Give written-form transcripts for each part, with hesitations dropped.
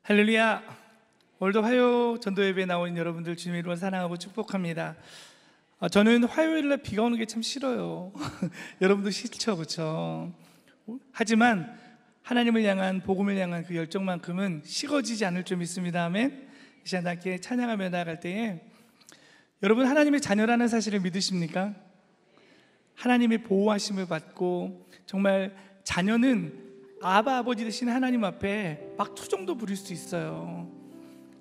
할렐루야. 오늘도 화요 전도 예배에 나오는 여러분들 주님의 이름으로 사랑하고 축복합니다. 저는 화요일날 비가 오는 게 참 싫어요. 여러분도 싫죠, 그렇죠? 하지만 하나님을 향한, 복음을 향한 그 열정만큼은 식어지지 않을 줄 믿습니다. 아멘. 이 시간 함께 찬양하며 나아갈 때에 여러분, 하나님의 자녀라는 사실을 믿으십니까? 하나님의 보호하심을 받고, 정말 자녀는 아바 아버지 되신 하나님 앞에 막 투정도 부릴 수 있어요.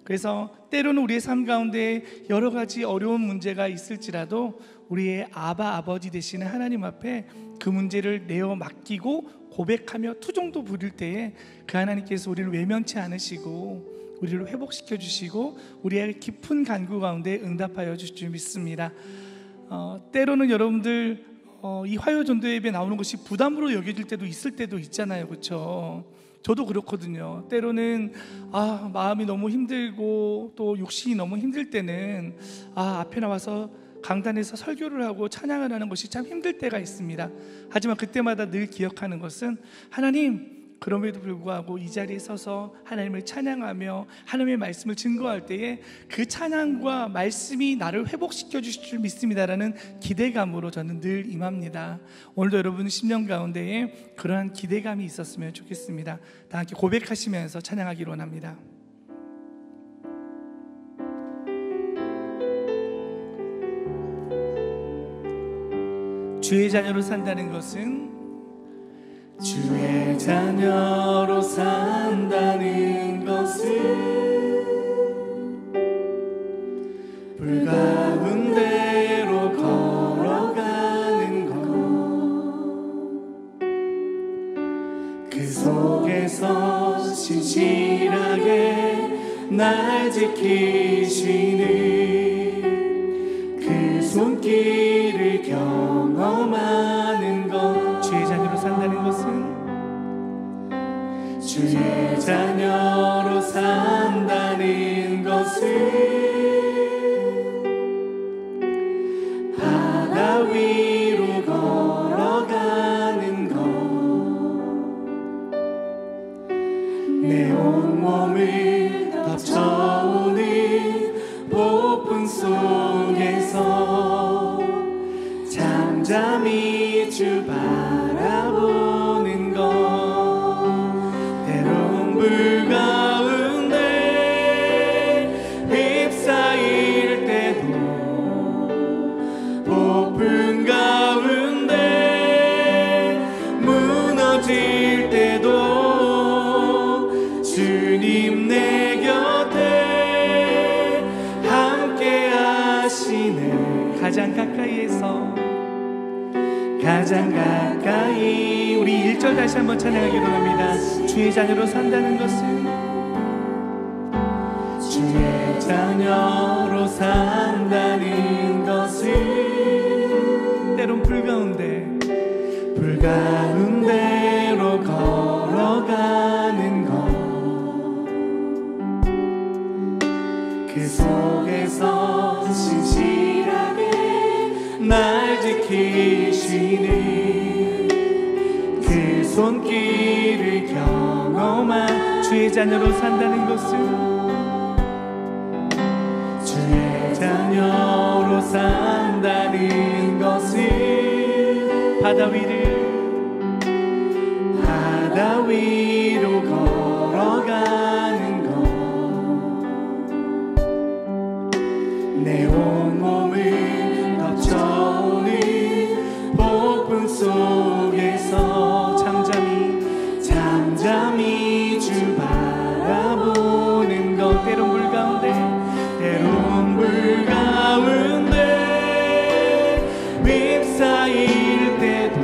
그래서 때로는 우리의 삶 가운데 여러 가지 어려운 문제가 있을지라도 우리의 아바 아버지 되시는 하나님 앞에 그 문제를 내어 맡기고 고백하며 투정도 부릴 때에 그 하나님께서 우리를 외면치 않으시고 우리를 회복시켜 주시고 우리의 깊은 간구 가운데 응답하여 주실 줄 믿습니다. 때로는 여러분들 이 화요 전도 예배 나오는 것이 부담으로 여겨질 때도 있을 때도 있잖아요, 그렇죠? 저도 그렇거든요. 때로는 마음이 너무 힘들고 또 육신이 너무 힘들 때는 앞에 나와서 강단에서 설교를 하고 찬양을 하는 것이 참 힘들 때가 있습니다. 하지만 그때마다 늘 기억하는 것은 하나님, 그럼에도 불구하고 이 자리에 서서 하나님을 찬양하며 하나님의 말씀을 증거할 때에 그 찬양과 말씀이 나를 회복시켜 주실 줄 믿습니다라는 기대감으로 저는 늘 임합니다. 오늘도 여러분 심령 가운데에 그러한 기대감이 있었으면 좋겠습니다. 다 함께 고백하시면서 찬양하기로 원합니다. 주의 자녀로 산다는 것은, 주의 자녀로 산다는 것은 불 가운데로 걸어가는 것, 그 속에서 신실하게 날 지키시는 그 손길을 경험하는 것. 주의 자녀로 산다는 것은, 주의 자녀로 산다는 것은 바다 위로 걸어가는 것, 내 온몸을 덮쳐오는 폭풍 속에서 잠잠히 주 바라보는 것, 때론 불 가운데 휩싸일 때도, 폭풍 가운데 무너질 때도 주님 내 곁에 함께 하시네. 가장 가까이, 우리 1절 다시 한번 찬양하기로 합니다. 주의 자녀로 산다는 것은, 주의 자녀로 산다는 것은 때론 불 가운데로 걸어가는 것, 그 속에서 신실하게 날 지키시는 그 손길을 경험한. 주의 자녀로 산다는 것은, 주의 자녀로 산다는 것은 바다 위로 걸어가는 것, 내 온몸을 덮쳐오는 폭풍 속에서 잠잠히 주 바라보는 것, 때론 불 가운데 휩싸일 때도,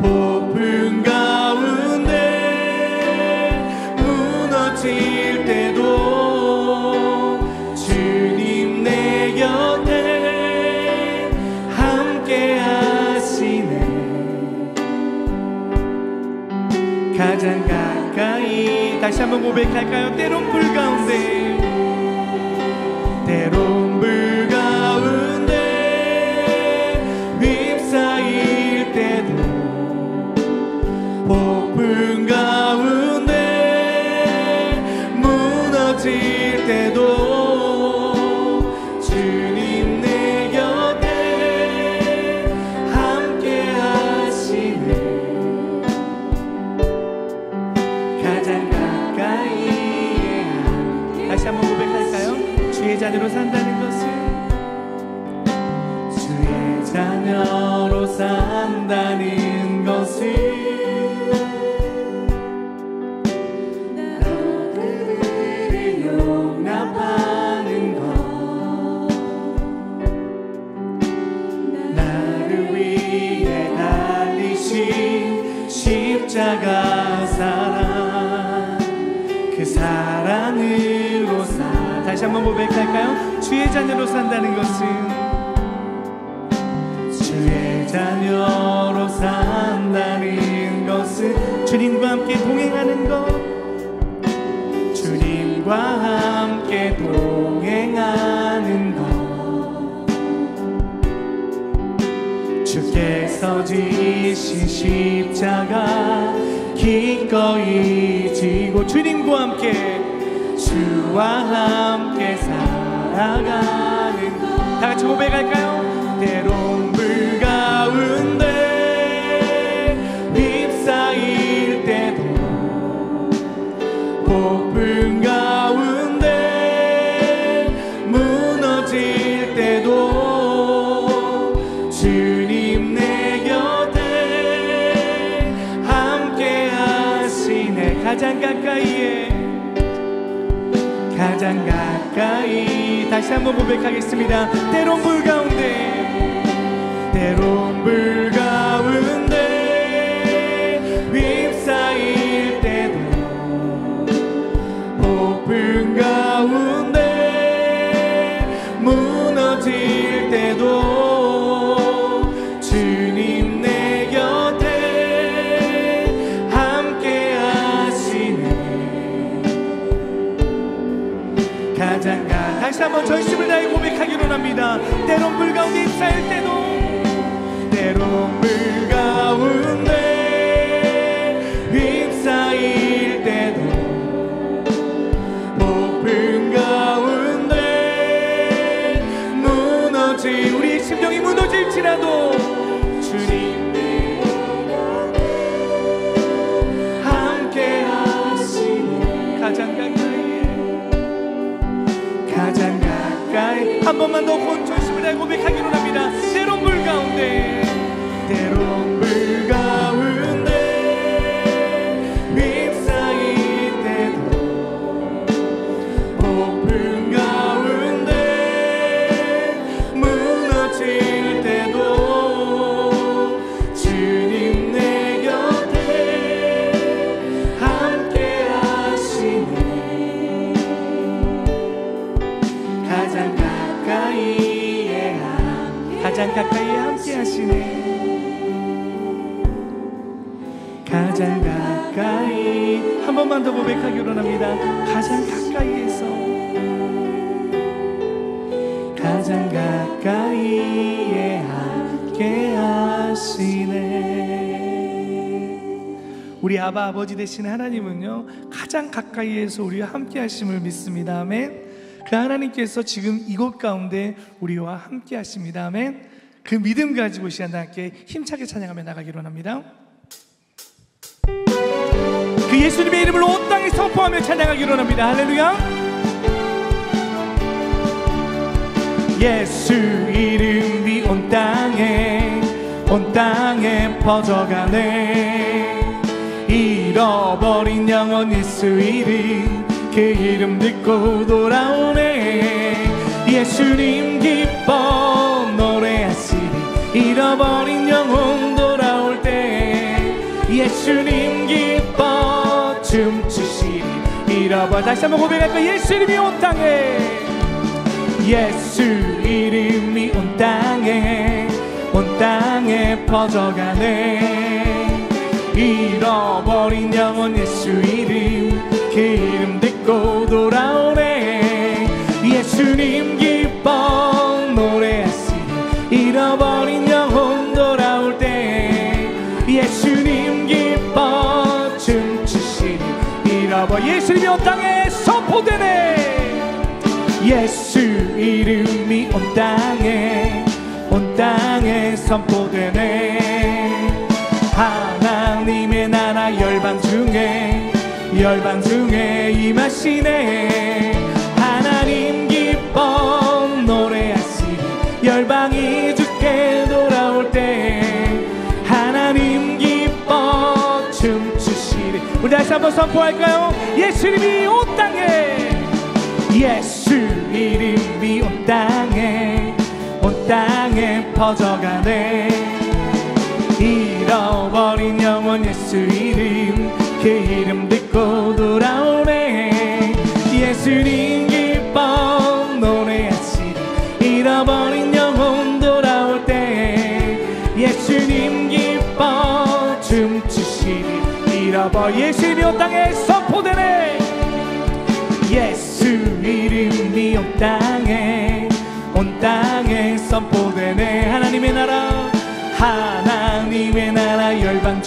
폭풍 가운데 무너질 때도 주님 내 곁에 함께 하시네. 가장 가까이. 다시 한번 고백할까요? 때론 불 가운데 휩싸일 때도, 폭풍 가운데 자녀로 산다는 것은 주의 자녀로 산다는 것은 그들을 용납하는 것, 나를 위해 달리신 십자가 사랑, 그 사랑으로 다시 한번 고백할까요? 주의 자녀로 산다는 것은 주의 자녀로 산다는 것은 주님과 함께 동행하는 것, 주님과 함께 동행하는 것, 주께서 지신 십자가 기꺼이 지고 주님과 함께 주와 함께 살아가는 것. 다 같이 고백할까요? 때론 불 가운데 휩싸일 때도, 폭풍 가운데 무너질 때도 주님 내 곁에 함께 하시네. 가장 가까이에, 가장 가까이. 다시 한번 고백하겠습니다. 때론 불 가운데, 때론 불 가운데 휩싸일 때도, 폭풍 가운데 무너질 때도 주님 내 곁에 함께 하시네. 가장 다시 한번 전심을 다해 고백하기로 합니다. 때론 불 가운데 휩싸일 때도, 때론 불 가운데 휩싸일 때도, 폭풍 가운데 무너질, 우리의 심령이 무너질지라도 주님 내 곁에 함께 하시네. 가장 가까이에, 가장 가까이. 한 번만 더 전심을 다해 고백하기로 합니다. 때론 불 가운데, 때론 불 가운데 휩싸일 때도, 폭풍 가운데 무너질 때도 주님 내 곁에 함께 하시네. 가장 가까이에 가장 가까이에 함께 하시네. 가장 가까이. 한 번만 더 고백하기로 합니다. 가장 가까이에서, 가장 가까이에 함께 하시네. 우리 아바 아버지 되신 하나님은요, 가장 가까이에서 우리와 함께 하심을 믿습니다. 아멘. 그 하나님께서 지금 이곳 가운데 우리와 함께 하십니다. 아멘. 그 믿음 가지고 시간과 함께 힘차게 찬양하며 나가기로 합니다. 그 예수님의 이름을 온 땅에 선포하며 찬양하기로 합니다. 할렐루야. 예수 이름이 온 땅에 퍼져가네. 잃어버린 영혼 예수 이름, 그 이름 듣고 돌아오네. 예수님 기뻐 노래하시리. 잃어버린 영혼 돌아올 때 예수님 기뻐 춤추시리. 다시 한번 고백할까? 예수 이름이 온 땅에, 예수 이름이 온 땅에 퍼져가네. 잃어버린 영혼 예수 이름, 그 이름 듣고 돌아오네. 예수님 기뻐 노래하시리. 잃어버린 영혼 돌아올 때 예수님 기뻐 춤추시리. 예수님이 온 땅에 선포되네. 예수 이름이 온 땅에 선포되네. 하나님의 나라 열방 중에 임하시네. 하나님 기뻐 열방이 주께 돌아올 때 하나님 기뻐 춤추시리. 우리 다시 한번 선포할까요? 예수님이 온 땅에, 예수 이름이 온 땅에 퍼져가네. 잃어버린 영혼 예수 이름, 그 이름 듣고 돌아오네. 예수님 기뻐 노래하시리. 잃어버린 영혼 돌아올 때 예수님 기뻐 춤추시리. 예수님이 온 땅에 선포되네. 예수 이름이 온 땅에 선포되네. 하나님의 나라 열방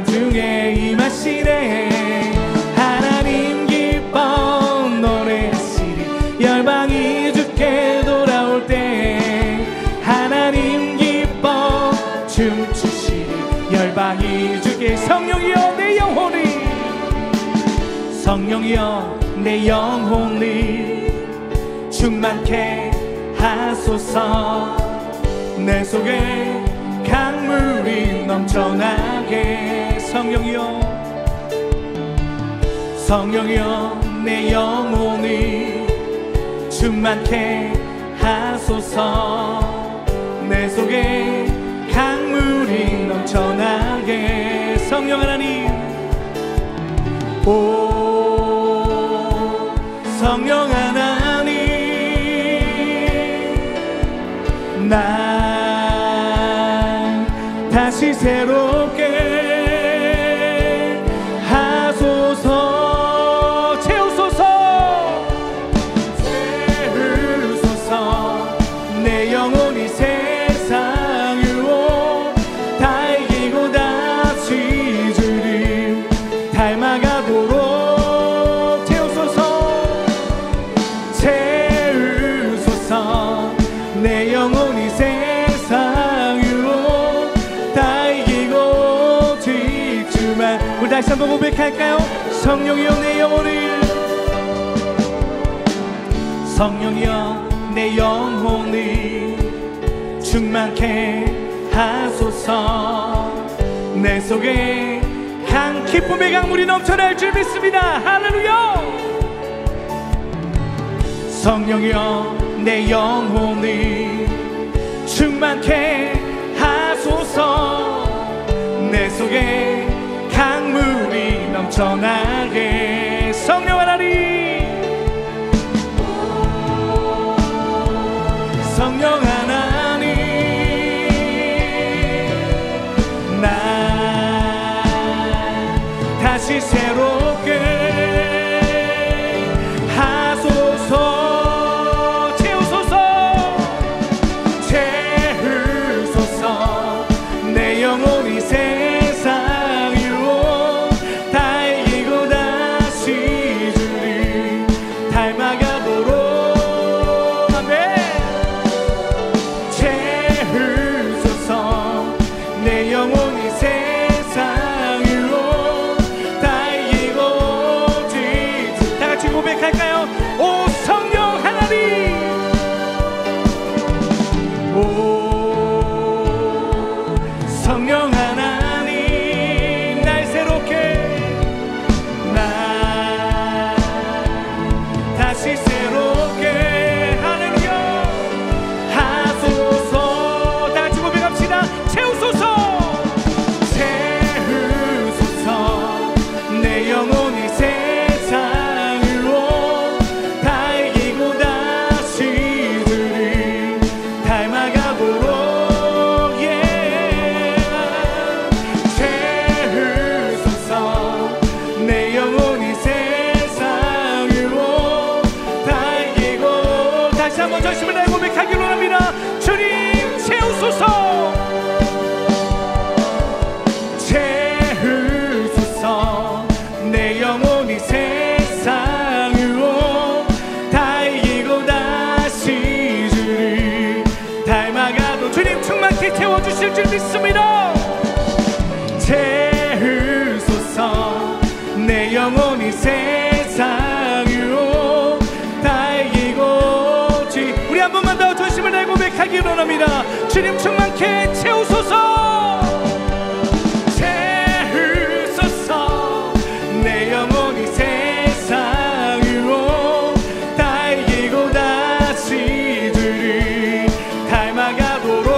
중에 임하시네. 하나님 기뻐 노래하시리. 열방이 주께 돌아올 때 하나님 기뻐 춤추시리. 열방이 주께. 성령이여 내 영혼이, 성령이여 내 영혼이 충만케 하소서. 내 속에 강물이 넘쳐나게. 성령이여 내 영혼이 충만케 하소서. 내 속에 강물이 넘쳐나게. 성령 하나님, 오 성령 하나님, 난 다시 새롭게 하소서. 채우소서. 내 영혼이 세상 유혹 다 이기고 다시 주님 닮아가도록 채우소서. 내 영혼이 세상 유혹 다 이기고 오직 주만. 우리 다시 한번 고백할까요? 성령이여 내 영혼을, 성령이여 내 영혼을 충만케 하소서. 내 속에 기쁨의 강물이 넘쳐날 줄 믿습니다. 할렐루야. 성령이여 내 영혼을 충만케 하소서. 내 속에 강물이 넘쳐나게. 성령 하나님, 성령 하나님, 난 다시 새롭게 하소서. 채우소서. 내 영혼이 세상 유혹 다 이기고 다시 주님 닮아가도록. 아멘. 채우소서. 내 영혼이 세상 유혹 다 이기고 오직. 다 같이 고백할까요? 오 성령 하나님, 오 성령 하나님, 날 새롭게, 날 다시 새롭게. 할렐루야. 하소서. 다 같이 고백합시다. 채우소서. 내 영혼이 세상 유혹 다 이기고 다시 주님 닮아가도록. 채우소서. 내 영혼이 세상 유혹 다 이기고. 다시 한번 전심을 다해 고백하기로 합니다. 주님 채우소서. 채우소서. 내 영혼이 세상 유혹 다 이기고 다시 주님 닮아가도. 주님 충만히 채워주실 줄 믿습니다. 채우소서. 내 영혼이 세상 유혹 다 이기고 오직. 우리 한번 원합니다. 주님 충만케 채우소서. 채우소서. 내 영혼이 세상으로 다 이기고 다시 주를 닮아가도록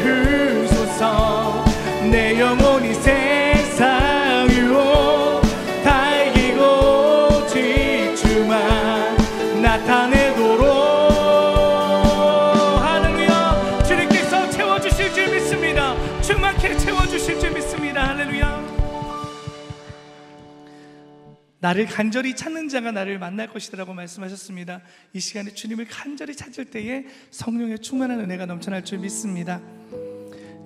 채우소서. 내 영혼이 세상으로 다 이기고 지주만 나타내도록. 할렐루야. 주님께서 채워주실 줄 믿습니다. 충만케 채워주실 줄 믿습니다. 할렐루야. 나를 간절히 찾는 자가 나를 만날 것이라고 말씀하셨습니다. 이 시간에 주님을 간절히 찾을 때에 성령의 충만한 은혜가 넘쳐날 줄 믿습니다.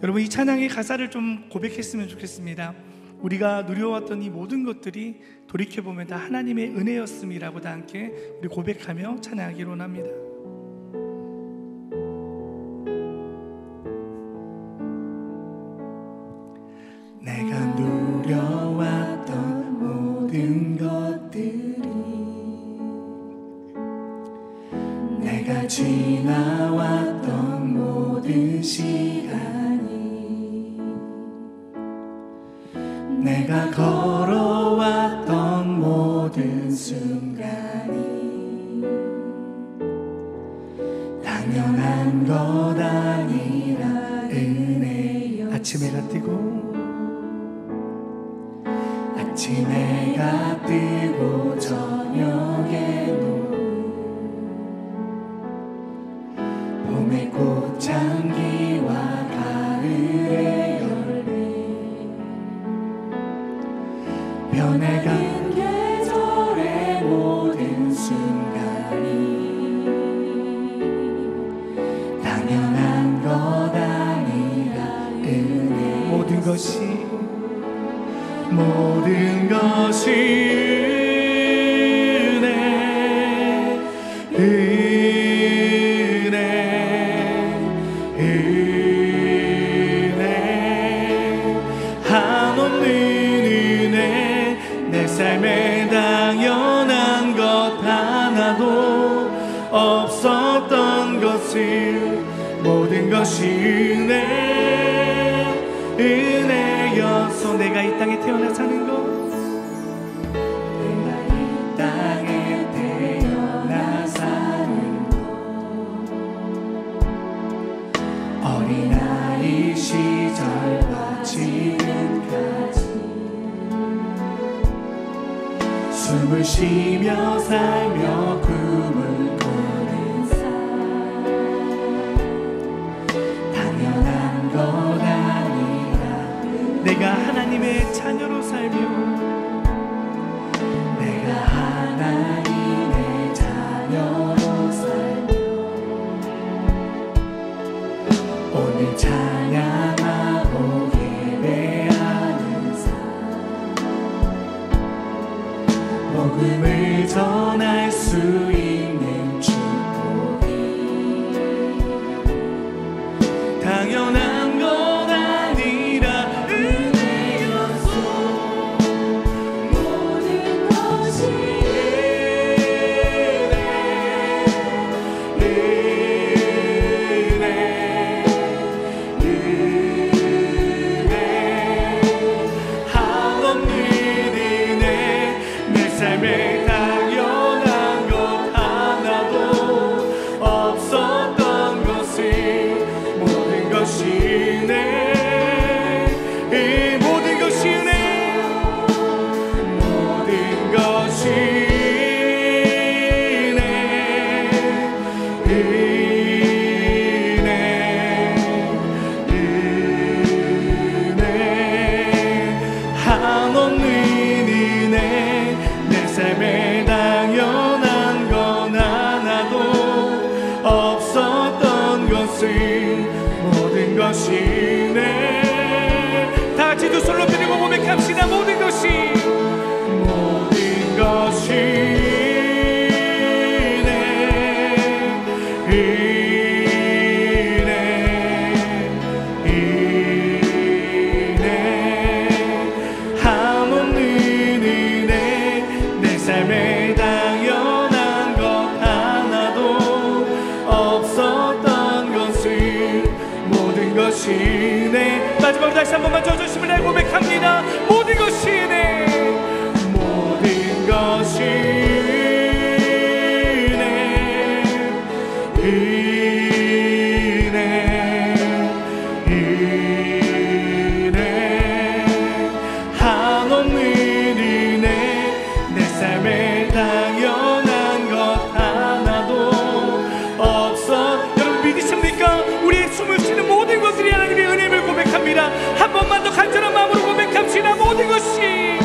여러분, 이 찬양의 가사를 좀 고백했으면 좋겠습니다. 우리가 누려왔던 이 모든 것들이 돌이켜보면 다 하나님의 은혜였음이라고 다 함께 우리 고백하며 찬양하기로 합니다. 내가 누려왔던 모든 것들이, 내가 지나왔던 모든 시간이, 내가 걸어왔던 모든 순간이 당연한 것 아니라 은혜여. 아침 해가 뜨고 아침 해가 뜨고 저녁에도 봄의 꽃향기와 가을의 열매, 변해가는 계절의 모든 순간이 당연한 것 아니라 은혜. 모든 것이 은혜, 은혜, 은혜, 한없는 은혜. 내 삶에 당연한 것 하나도 없었던 것을 모든 것이 은혜였어. 내가 이 땅에 태어나 사는 것, 내가 이 땅에 태어나 사는 것, 어린아이 시절과 지금까지 숨을 쉬며 살며 꿈을 꾸는 삶, 당연한 것 아니라 내가 하나님의 자녀로 살며 내가 하나님의 자녀로 살며 오늘 찬양하고 예배하는 삶, 복음을 전할 수 있는 축복이 당연한 것 아니라 은혜였소. 모든 것이 은혜, 한없는 은혜. 내 삶에 당연한 것 하나도 없었던 것을 모든 것이 은혜, 이 모든 것이 은혜, 모든 것이 은혜, 은혜, 한없는 은혜. 내 삶에 당연한 건 하나도 없었던 것을 모든 것이 은혜. 다 같이 두 손로 드리고 고백합시다. 모든 것이 모든 것이 은혜, 은혜, 한없는 은혜. 내 삶에 당연한 것 하나도 것이 내. 마지막으로 다시 한 번만 저주심을 내 고백합니다. 모든 것이 내, 모든 것이 내 은혜 한없는 은혜 내 삶에 당연한 것 하나도 없어. 여러분 믿으십니까? 우리의 숨을 쉬는 모든 것들이 하나님의 은혜임을 고백합니다. 한 번만 더 간절한 마음으로 고백합시다. 모든 것이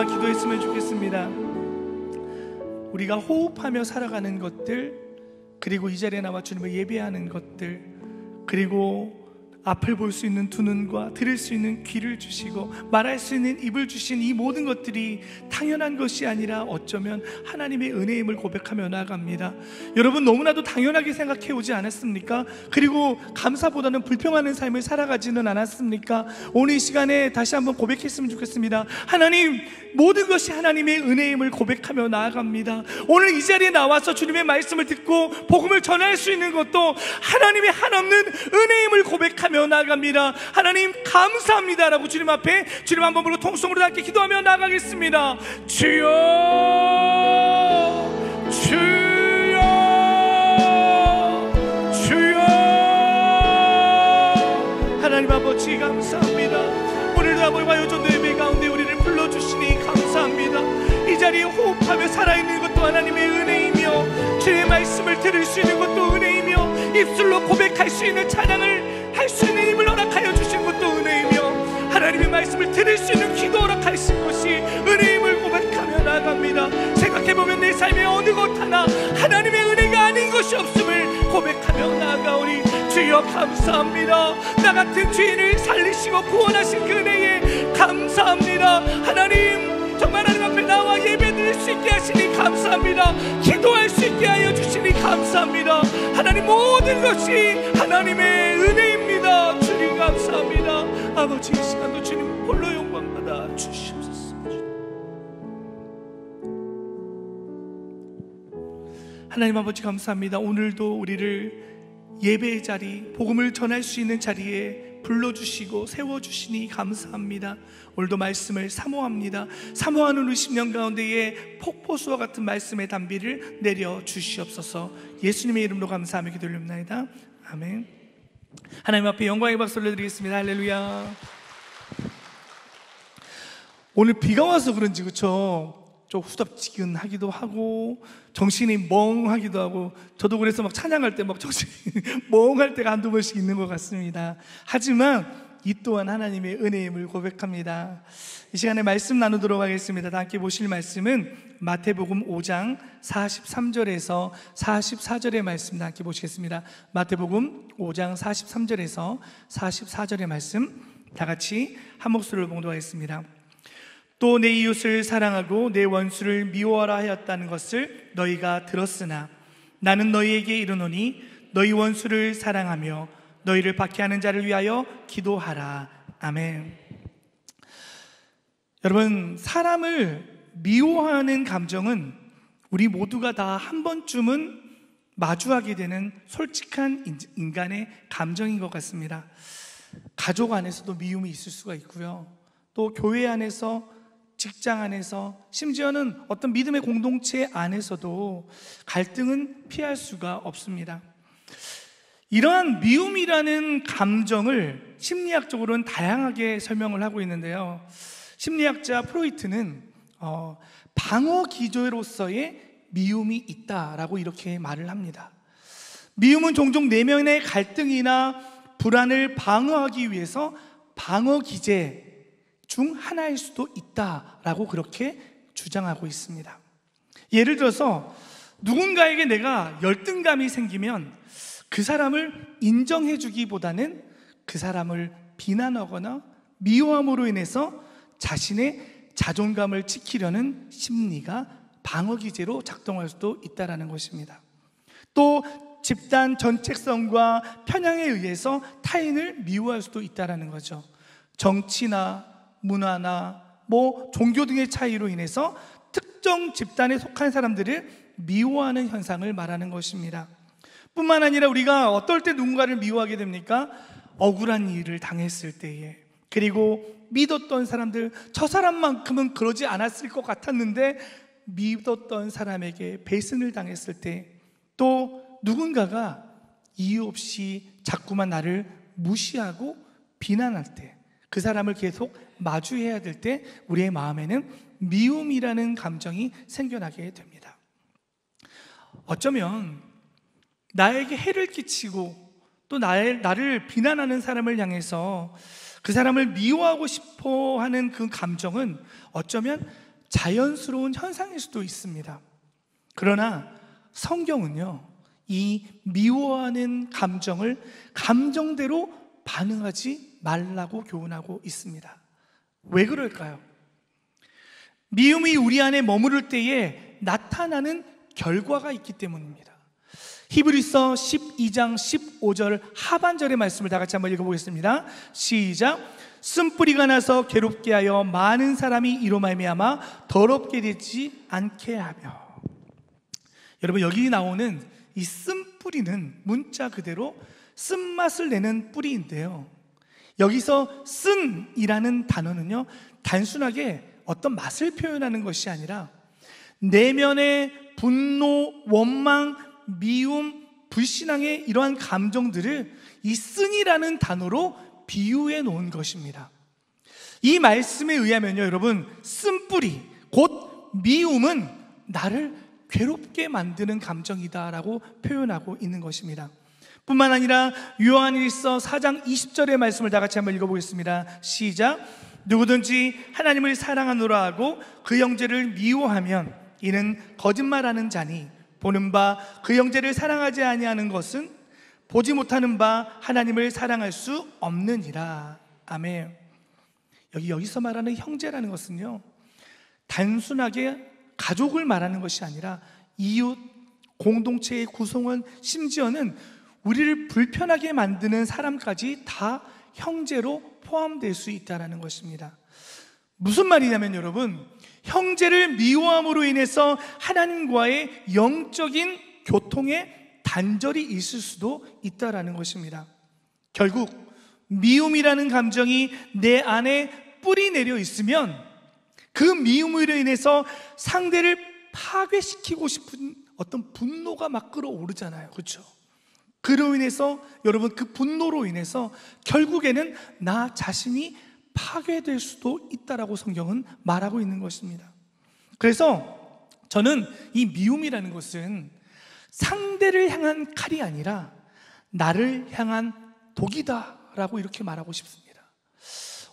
기도했으면 좋겠습니다. 우리가 호흡하며 살아가는 것들, 그리고 이 자리에 나와 주님을 예배하는 것들, 그리고 앞을 볼 수 있는 두 눈과 들을 수 있는 귀를 주시고 말할 수 있는 입을 주신 이 모든 것들이 당연한 것이 아니라 어쩌면 하나님의 은혜임을 고백하며 나아갑니다. 여러분 너무나도 당연하게 생각해 오지 않았습니까? 그리고 감사보다는 불평하는 삶을 살아가지는 않았습니까? 오늘 이 시간에 다시 한번 고백했으면 좋겠습니다. 하나님, 모든 것이 하나님의 은혜임을 고백하며 나아갑니다. 오늘 이 자리에 나와서 주님의 말씀을 듣고 복음을 전할 수 있는 것도 하나님의 한없는 은혜임을 고백하며 나아갑니다. 하나님 감사합니다라고 주님 앞에 주님 한 번 부르고 통성으로 함께 기도하며 나아가겠습니다. 주여 주여 주여. 하나님 아버지 감사합니다. 오늘도 아버지 화요전도 예배 가운데 우리를 불러주시니 감사합니다. 이 자리에 호흡하며 살아있는 것도 하나님의 은혜이며 주의 말씀을 들을 수 있는 것도 은혜이며 입술로 고백할 수 있는 찬양을 할 수 있는 힘을 허락하여 주신 것도 은혜이며 하나님의 말씀을 들을 수 있는 기도 허락하신 것이 은혜임을 고백하며 나아갑니다. 생각해보면 내 삶의 어느 것 하나 하나님의 은혜가 아닌 것이 없음을 고백하며 나아가오니 주여 감사합니다. 나 같은 죄인을 살리시고 구원하신 그 은혜에 감사합니다. 하나님 정말 하나님 앞에 나와 예배드릴 수 있게 하시니 감사합니다. 기도할 수 있게 하여 주시니 감사합니다. 하나님 모든 것이 하나님의 은혜입니다. 주님 감사합니다. 아버지 이 시간도 주님 홀로 영광받아 주시옵소서. 하나님 아버지 감사합니다. 오늘도 우리를 예배의 자리, 복음을 전할 수 있는 자리에 불러주시고 세워주시니 감사합니다. 오늘도 말씀을 사모합니다. 사모하는 우리 10년 가운데에 폭포수와 같은 말씀의 단비를 내려주시옵소서. 예수님의 이름으로 감사하며 기도드립니다. 아멘. 하나님 앞에 영광의 박수를 드리겠습니다. 할렐루야. 오늘 비가 와서 그런지 그렇죠? 좀 후덥지근하기도 하고 정신이 멍하기도 하고, 저도 그래서 막 찬양할 때 막 정신이 멍할 때가 한두 번씩 있는 것 같습니다. 하지만 이 또한 하나님의 은혜임을 고백합니다. 이 시간에 말씀 나누도록 하겠습니다. 함께 보실 말씀은 마태복음 5장 43절에서 44절의 말씀 함께 보시겠습니다. 마태복음 5장 43절에서 44절의 말씀 다 같이 한 목소리로 봉독하겠습니다. 또 내 이웃을 사랑하고 내 원수를 미워하라 하였다는 것을 너희가 들었으나 나는 너희에게 이르노니 너희 원수를 사랑하며 너희를 박해하는 자를 위하여 기도하라. 아멘. 여러분, 사람을 미워하는 감정은 우리 모두가 다 한 번쯤은 마주하게 되는 솔직한 인간의 감정인 것 같습니다. 가족 안에서도 미움이 있을 수가 있고요, 또 교회 안에서, 직장 안에서, 심지어는 어떤 믿음의 공동체 안에서도 갈등은 피할 수가 없습니다. 이러한 미움이라는 감정을 심리학적으로는 다양하게 설명을 하고 있는데요, 심리학자 프로이트는 방어 기제로서의 미움이 있다라고 이렇게 말을 합니다. 미움은 종종 내면의 갈등이나 불안을 방어하기 위해서 방어 기제 중 하나일 수도 있다라고 그렇게 주장하고 있습니다. 예를 들어서 누군가에게 내가 열등감이 생기면 그 사람을 인정해 주기보다는 그 사람을 비난하거나 미워함으로 인해서 자신의 자존감을 지키려는 심리가 방어 기제로 작동할 수도 있다는 것입니다. 또 집단 정체성과 편향에 의해서 타인을 미워할 수도 있다는 거죠. 정치나 문화나 종교 등의 차이로 인해서 특정 집단에 속한 사람들을 미워하는 현상을 말하는 것입니다. 뿐만 아니라 우리가 어떨 때 누군가를 미워하게 됩니까? 억울한 일을 당했을 때에, 그리고 믿었던 사람들, 저 사람만큼은 그러지 않았을 것 같았는데 믿었던 사람에게 배신을 당했을 때, 또 누군가가 이유 없이 자꾸만 나를 무시하고 비난할 때, 그 사람을 계속 마주해야 될 때 우리의 마음에는 미움이라는 감정이 생겨나게 됩니다. 어쩌면 나에게 해를 끼치고 또 나를 비난하는 사람을 향해서 그 사람을 미워하고 싶어 하는 그 감정은 어쩌면 자연스러운 현상일 수도 있습니다. 그러나 성경은요, 이 미워하는 감정을 감정대로 반응하지 말라고 교훈하고 있습니다. 왜 그럴까요? 미움이 우리 안에 머무를 때에 나타나는 결과가 있기 때문입니다. 히브리서 12장 15절 하반절의 말씀을 다 같이 한번 읽어보겠습니다. 시작. 쓴뿌리가 나서 괴롭게 하여 많은 사람이 이로 말미암아 더럽게 되지 않게 하며. 여러분, 여기 나오는 이 쓴뿌리는 문자 그대로 쓴맛을 내는 뿌리인데요, 여기서 쓴이라는 단어는요, 단순하게 어떤 맛을 표현하는 것이 아니라 내면의 분노, 원망, 미움, 불신앙의 이러한 감정들을 이 쓴이라는 단어로 비유해 놓은 것입니다. 이 말씀에 의하면요, 여러분, 쓴뿌리, 곧 미움은 나를 괴롭게 만드는 감정이다라고 표현하고 있는 것입니다. 뿐만 아니라 요한일서 4장 20절의 말씀을 다 같이 한번 읽어보겠습니다. 시작. 누구든지 하나님을 사랑하노라 하고 그 형제를 미워하면 이는 거짓말하는 자니 보는 바 그 형제를 사랑하지 아니하는 것은 보지 못하는 바 하나님을 사랑할 수 없느니라. 아멘. 여기서 말하는 형제라는 것은요, 단순하게 가족을 말하는 것이 아니라 이웃, 공동체의 구성원, 심지어는 우리를 불편하게 만드는 사람까지 다 형제로 포함될 수 있다는 것입니다. 무슨 말이냐면 여러분, 형제를 미워함으로 인해서 하나님과의 영적인 교통에 단절이 있을 수도 있다는 것입니다. 결국 미움이라는 감정이 내 안에 뿌리 내려 있으면 그 미움으로 인해서 상대를 파괴시키고 싶은 어떤 분노가 막 끌어오르잖아요. 그렇죠? 그로 인해서 여러분, 그 분노로 인해서 결국에는 나 자신이 파괴될 수도 있다라고 성경은 말하고 있는 것입니다. 그래서 저는 이 미움이라는 것은 상대를 향한 칼이 아니라 나를 향한 독이다라고 이렇게 말하고 싶습니다.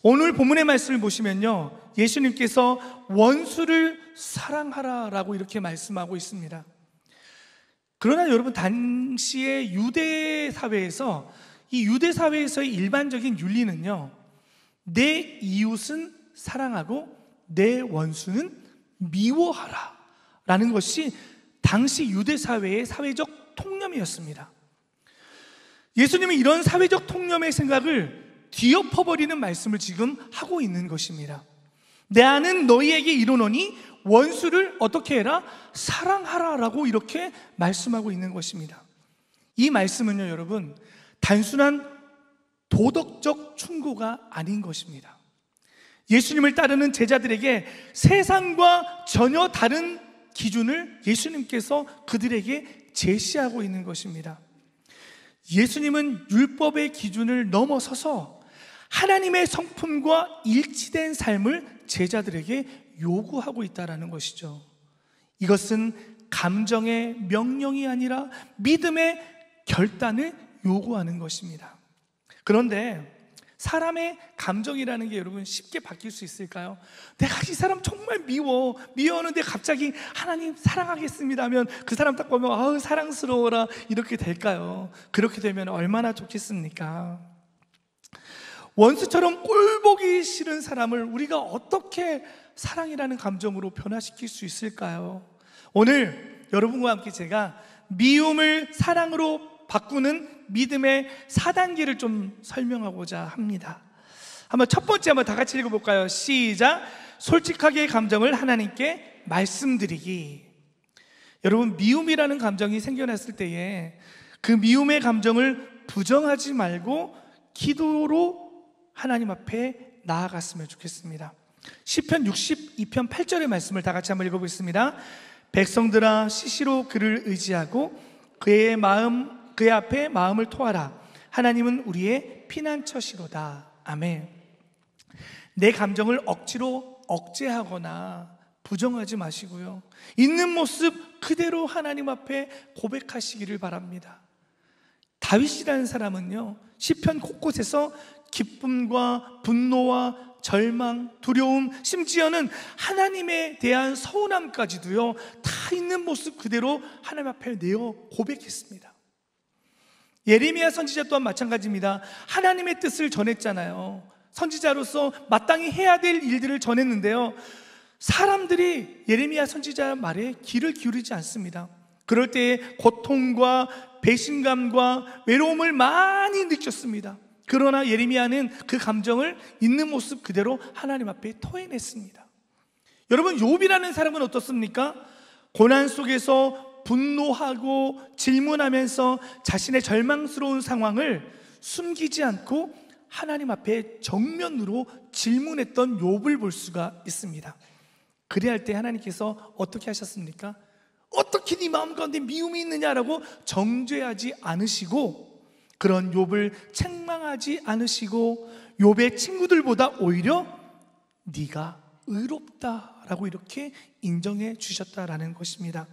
오늘 본문의 말씀을 보시면요, 예수님께서 원수를 사랑하라라고 이렇게 말씀하고 있습니다. 그러나 여러분, 당시의 유대 사회에서, 이 유대 사회에서의 일반적인 윤리는요, 내 이웃은 사랑하고 내 원수는 미워하라 라는 것이 당시 유대 사회의 사회적 통념이었습니다. 예수님은 이런 사회적 통념의 생각을 뒤엎어버리는 말씀을 지금 하고 있는 것입니다. 나는 너희에게 이르노니 원수를 어떻게 해라? 사랑하라 라고 이렇게 말씀하고 있는 것입니다. 이 말씀은요, 여러분, 단순한 도덕적 충고가 아닌 것입니다. 예수님을 따르는 제자들에게 세상과 전혀 다른 기준을 예수님께서 그들에게 제시하고 있는 것입니다. 예수님은 율법의 기준을 넘어서서 하나님의 성품과 일치된 삶을 제자들에게 요구하고 있다는 것이죠. 이것은 감정의 명령이 아니라 믿음의 결단을 요구하는 것입니다. 그런데 사람의 감정이라는 게 여러분 쉽게 바뀔 수 있을까요? 내가 이 사람 정말 미워하는데 갑자기 하나님 사랑하겠습니다 하면 그 사람 딱 보면 아우 사랑스러워라 이렇게 될까요? 그렇게 되면 얼마나 좋겠습니까? 원수처럼 꼴보기 싫은 사람을 우리가 어떻게 사랑이라는 감정으로 변화시킬 수 있을까요? 오늘 여러분과 함께 제가 미움을 사랑으로 바꾸는 믿음의 4단계를 좀 설명하고자 합니다. 한번 첫 번째 한번 다 같이 읽어볼까요? 시작! 솔직하게 감정을 하나님께 말씀드리기. 여러분, 미움이라는 감정이 생겨났을 때에 그 미움의 감정을 부정하지 말고 기도로 하나님 앞에 나아갔으면 좋겠습니다. 시편 62편 8절의 말씀을 다 같이 한번 읽어보겠습니다. 백성들아, 시시로 그를 의지하고 그의 앞에 마음을 토하라. 하나님은 우리의 피난처시로다. 아멘. 내 감정을 억지로 억제하거나 부정하지 마시고요, 있는 모습 그대로 하나님 앞에 고백하시기를 바랍니다. 다윗이라는 사람은요, 시편 곳곳에서 기쁨과 분노와 절망, 두려움, 심지어는 하나님에 대한 서운함까지도요, 다 있는 모습 그대로 하나님 앞에 내어 고백했습니다. 예레미야 선지자 또한 마찬가지입니다. 하나님의 뜻을 전했잖아요. 선지자로서 마땅히 해야 될 일들을 전했는데요, 사람들이 예레미야 선지자 말에 귀를 기울이지 않습니다. 그럴 때에 고통과 배신감과 외로움을 많이 느꼈습니다. 그러나 예레미야는 그 감정을 있는 모습 그대로 하나님 앞에 토해냈습니다. 여러분, 욥이라는 사람은 어떻습니까? 고난 속에서 분노하고 질문하면서 자신의 절망스러운 상황을 숨기지 않고 하나님 앞에 정면으로 질문했던 욥을 볼 수가 있습니다. 그래야 할 때 하나님께서 어떻게 하셨습니까? 어떻게 네 마음 가운데 미움이 있느냐라고 정죄하지 않으시고, 그런 욥을 책망하지 않으시고, 욥의 친구들보다 오히려 네가 의롭다라고 이렇게 인정해 주셨다라는 것입니다.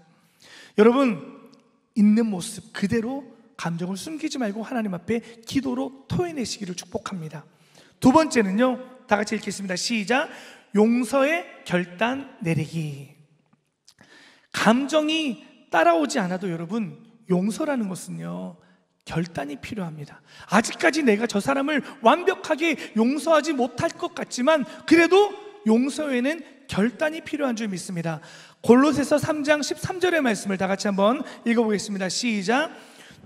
여러분, 있는 모습 그대로 감정을 숨기지 말고 하나님 앞에 기도로 토해내시기를 축복합니다. 두 번째는요, 다 같이 읽겠습니다. 시작! 용서의 결단 내리기. 감정이 따라오지 않아도 여러분, 용서라는 것은요, 결단이 필요합니다. 아직까지 내가 저 사람을 완벽하게 용서하지 못할 것 같지만 그래도 용서에는 결단이 필요한 줄 믿습니다. 골로새서 3장 13절의 말씀을 다 같이 한번 읽어보겠습니다. 시작!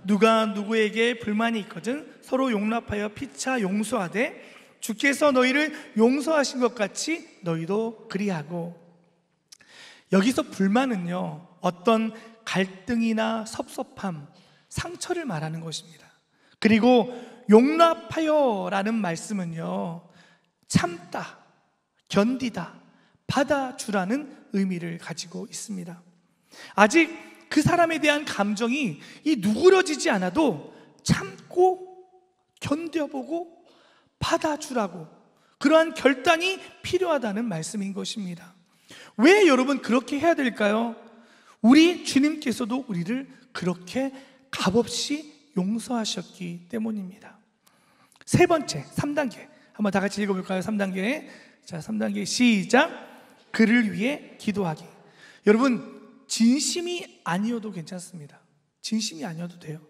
누가 누구에게 불만이 있거든 서로 용납하여 피차 용서하되 주께서 너희를 용서하신 것 같이 너희도 그리하고. 여기서 불만은요, 어떤 갈등이나 섭섭함, 상처를 말하는 것입니다. 그리고 용납하여 라는 말씀은요, 참다, 견디다, 받아주라는 의미를 가지고 있습니다. 아직 그 사람에 대한 감정이 누그러지지 않아도 참고 견뎌보고 받아주라고, 그러한 결단이 필요하다는 말씀인 것입니다. 왜 여러분 그렇게 해야 될까요? 우리 주님께서도 우리를 그렇게 값없이 용서하셨기 때문입니다. 세 번째, 3단계 한번 다 같이 읽어볼까요? 3단계. 자, 3단계 시작! 그를 위해 기도하기. 여러분, 진심이 아니어도 괜찮습니다. 진심이 아니어도 돼요.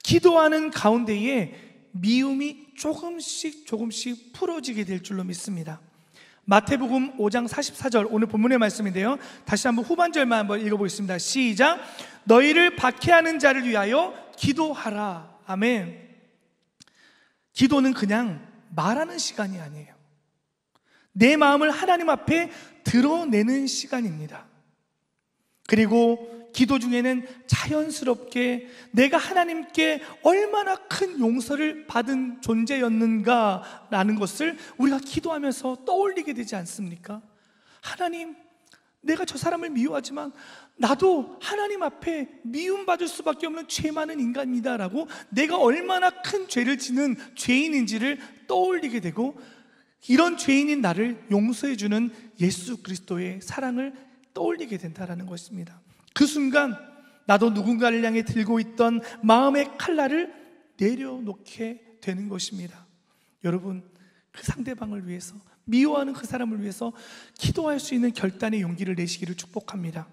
기도하는 가운데에 미움이 조금씩 풀어지게 될 줄로 믿습니다. 마태복음 5장 44절, 오늘 본문의 말씀인데요, 다시 한번 후반절만 한번 읽어보겠습니다. 시작! 너희를 박해하는 자를 위하여 기도하라. 아멘. 기도는 그냥 말하는 시간이 아니에요. 내 마음을 하나님 앞에 드러내는 시간입니다. 그리고 기도 중에는 자연스럽게 내가 하나님께 얼마나 큰 용서를 받은 존재였는가라는 것을 우리가 기도하면서 떠올리게 되지 않습니까? 하나님, 내가 저 사람을 미워하지만 나도 하나님 앞에 미움받을 수밖에 없는 죄 많은 인간입니다라고 내가 얼마나 큰 죄를 지는 죄인인지를 떠올리게 되고, 이런 죄인인 나를 용서해주는 예수 그리스도의 사랑을 떠올리게 된다는 것입니다. 그 순간 나도 누군가를 향해 들고 있던 마음의 칼날을 내려놓게 되는 것입니다. 여러분, 그 상대방을 위해서, 미워하는 그 사람을 위해서 기도할 수 있는 결단의 용기를 내시기를 축복합니다.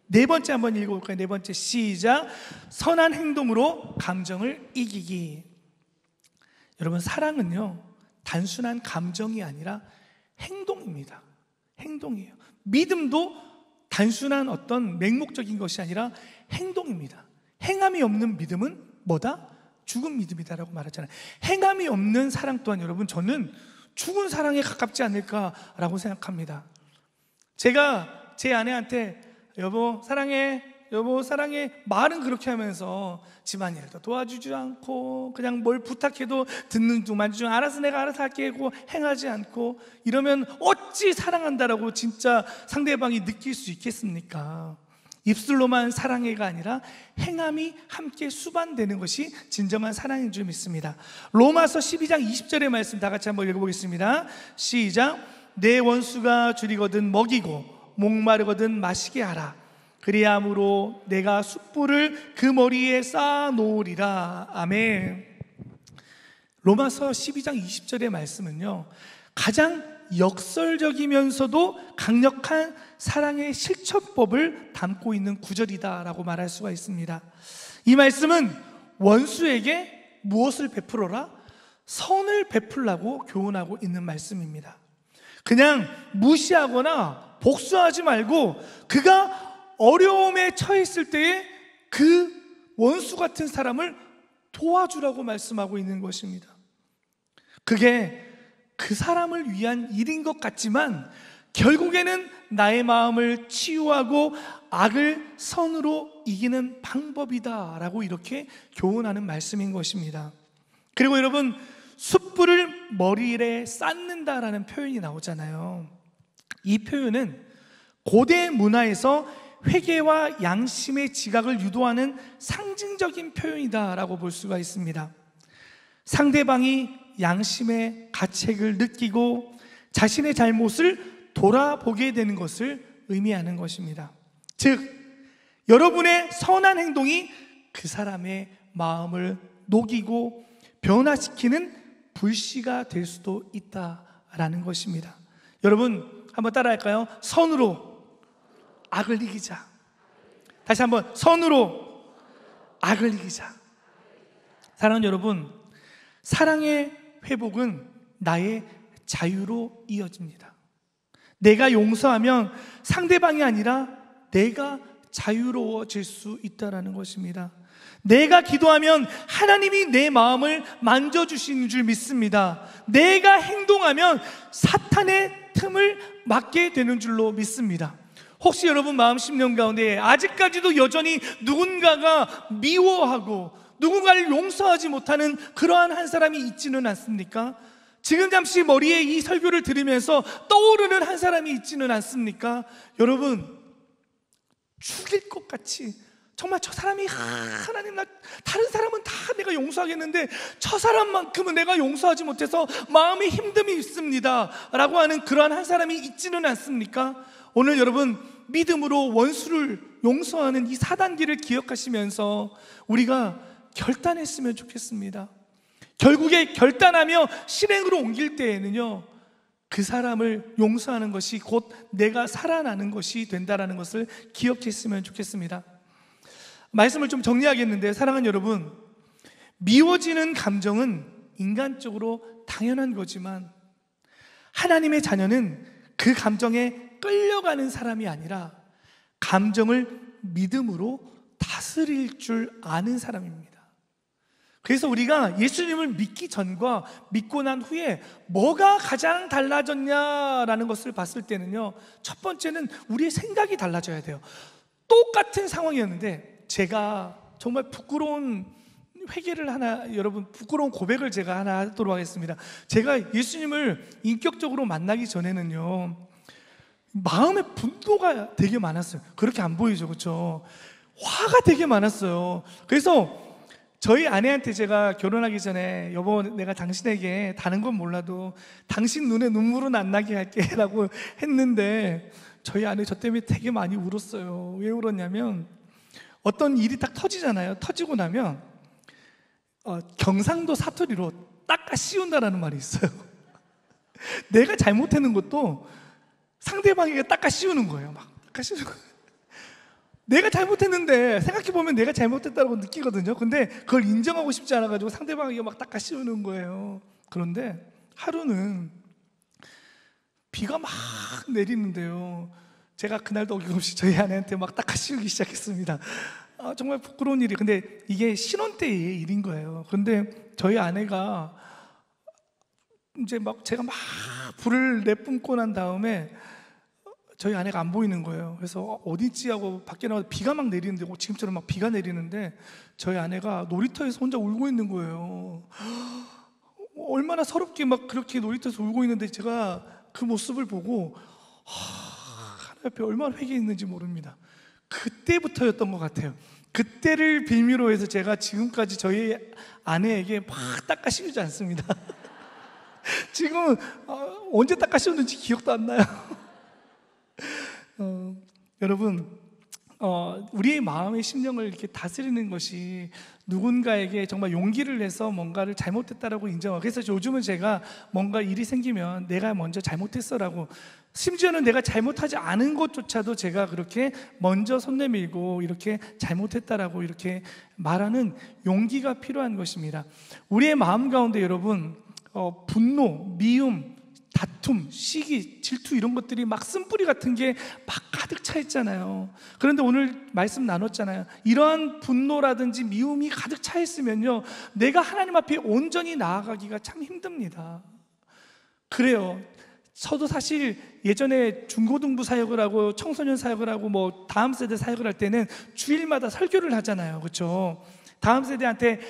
네 번째 한번 읽어볼까요? 네 번째 시작! 선한 행동으로 감정을 이기기. 여러분, 사랑은요, 단순한 감정이 아니라 행동입니다. 행동이에요. 믿음도 단순한 어떤 맹목적인 것이 아니라 행동입니다. 행함이 없는 믿음은 뭐다? 죽은 믿음이다라고 말하잖아요. 행함이 없는 사랑 또한 여러분, 저는 죽은 사랑에 가깝지 않을까라고 생각합니다. 제가 제 아내한테 여보 사랑해, 여보 사랑해 말은 그렇게 하면서 집안일도 도와주지 않고 그냥 뭘 부탁해도 듣는 중 만지 중 알아서 내가 알아서 할게 하고 행하지 않고 이러면 어찌 사랑한다라고 진짜 상대방이 느낄 수 있겠습니까? 입술로만 사랑해가 아니라 행함이 함께 수반되는 것이 진정한 사랑인 줄 믿습니다. 로마서 12장 20절의 말씀 다 같이 한번 읽어보겠습니다. 시작. 내 원수가 줄이거든 먹이고 목마르거든 마시게 하라. 그리함으로 내가 숯불을 그 머리에 쌓아 놓으리라. 아멘. 로마서 12장 20절의 말씀은요, 가장 역설적이면서도 강력한 사랑의 실천법을 담고 있는 구절이다라고 말할 수가 있습니다. 이 말씀은 원수에게 무엇을 베풀어라? 선을 베풀라고 교훈하고 있는 말씀입니다. 그냥 무시하거나 복수하지 말고 그가 어려움에 처했을 때에 그 원수 같은 사람을 도와주라고 말씀하고 있는 것입니다. 그게 그 사람을 위한 일인 것 같지만 결국에는 나의 마음을 치유하고 악을 선으로 이기는 방법이다라고 이렇게 교훈하는 말씀인 것입니다. 그리고 여러분, 숯불을 머리에 쌓는다라는 표현이 나오잖아요. 이 표현은 고대 문화에서 회개와 양심의 지각을 유도하는 상징적인 표현이다라고 볼 수가 있습니다. 상대방이 양심의 가책을 느끼고 자신의 잘못을 돌아보게 되는 것을 의미하는 것입니다. 즉, 여러분의 선한 행동이 그 사람의 마음을 녹이고 변화시키는 불씨가 될 수도 있다라는 것입니다. 여러분, 한번 따라할까요? 선으로 악을 이기자. 다시 한번, 선으로 악을 이기자. 사랑하는 여러분, 사랑의 회복은 나의 자유로 이어집니다. 내가 용서하면 상대방이 아니라 내가 자유로워질 수 있다는 것입니다. 내가 기도하면 하나님이 내 마음을 만져주시는 줄 믿습니다. 내가 행동하면 사탄의 틈을 막게 되는 줄로 믿습니다. 혹시 여러분 마음 심령 가운데 아직까지도 여전히 누군가가 미워하고 누군가를 용서하지 못하는 그러한 한 사람이 있지는 않습니까? 지금 잠시 머리에 이 설교를 들으면서 떠오르는 한 사람이 있지는 않습니까? 여러분, 죽일 것 같이 정말 저 사람이 하나님, 나 다른 사람은 다 내가 용서하겠는데 저 사람만큼은 내가 용서하지 못해서 마음이 힘듦이 있습니다 라고 하는 그러한 한 사람이 있지는 않습니까? 오늘 여러분, 믿음으로 원수를 용서하는 이 4단계를 기억하시면서 우리가 결단했으면 좋겠습니다. 결국에 결단하며 실행으로 옮길 때에는요, 그 사람을 용서하는 것이 곧 내가 살아나는 것이 된다는 것을 기억했으면 좋겠습니다. 말씀을 좀 정리하겠는데, 사랑하는 여러분, 미워지는 감정은 인간적으로 당연한 거지만 하나님의 자녀는 그 감정에 끌려가는 사람이 아니라 감정을 믿음으로 다스릴 줄 아는 사람입니다. 그래서 우리가 예수님을 믿기 전과 믿고 난 후에 뭐가 가장 달라졌냐라는 것을 봤을 때는요, 첫 번째는 우리의 생각이 달라져야 돼요. 똑같은 상황이었는데 제가 정말 부끄러운 회개를 하나, 여러분 부끄러운 고백을 제가 하나 하도록 하겠습니다. 제가 예수님을 인격적으로 만나기 전에는요, 마음에 분노가 되게 많았어요. 그렇게 안 보이죠, 그렇죠? 화가 되게 많았어요. 그래서 저희 아내한테 제가 결혼하기 전에 여보, 내가 당신에게 다른 건 몰라도 당신 눈에 눈물은 안 나게 할게 라고 했는데 저희 아내 저 때문에 되게 많이 울었어요. 왜 울었냐면 어떤 일이 딱 터지잖아요. 터지고 나면 경상도 사투리로 닦아 씌운다라는 말이 있어요. 내가 잘못했는 것도 상대방에게 닦아 씌우는 거예요. 막 닦아 씌우는 거예요. 내가 잘못했는데 생각해보면 내가 잘못했다고 느끼거든요. 근데 그걸 인정하고 싶지 않아가지고 상대방에게 막 닦아 씌우는 거예요. 그런데 하루는 비가 막 내리는데요, 제가 그날도 어김없이 저희 아내한테 막 닦아씌우기 시작했습니다. 정말 부끄러운 일이. 근데 이게 신혼 때의 일인 거예요. 그런데 저희 아내가 이제 막 제가 막 불을 내뿜고 난 다음에 저희 아내가 안 보이는 거예요. 그래서 어디지 하고 밖에 나가서 비가 막 내리는데, 지금처럼 막 비가 내리는데 저희 아내가 놀이터에서 혼자 울고 있는 거예요. 얼마나 서럽게 막 그렇게 놀이터에서 울고 있는데 제가 그 모습을 보고 하나님 앞에 얼마나 회개했는지 모릅니다. 그때부터였던 것 같아요. 그때를 빌미로 해서 제가 지금까지 저희 아내에게 막 닦아씌우지 않습니다. 지금은 언제 닦아씌웠는지 기억도 안 나요. 여러분, 우리의 마음의 심령을 이렇게 다스리는 것이 누군가에게 정말 용기를 내서 뭔가를 잘못했다라고 인정하고, 그래서 요즘은 제가 뭔가 일이 생기면 내가 먼저 잘못했어라고, 심지어는 내가 잘못하지 않은 것조차도 제가 그렇게 먼저 손 내밀고 이렇게 잘못했다라고 이렇게 말하는 용기가 필요한 것입니다. 우리의 마음 가운데 여러분, 분노, 미움, 다툼, 시기, 질투 이런 것들이 막 쓴뿌리 같은 게 막 가득 차 있잖아요. 그런데 오늘 말씀 나눴잖아요. 이러한 분노라든지 미움이 가득 차 있으면요, 내가 하나님 앞에 온전히 나아가기가 참 힘듭니다. 그래요. 저도 사실 예전에 중고등부 사역을 하고 청소년 사역을 하고 뭐 다음 세대 사역을 할 때는 주일마다 설교를 하잖아요. 그렇죠? 다음 세대한테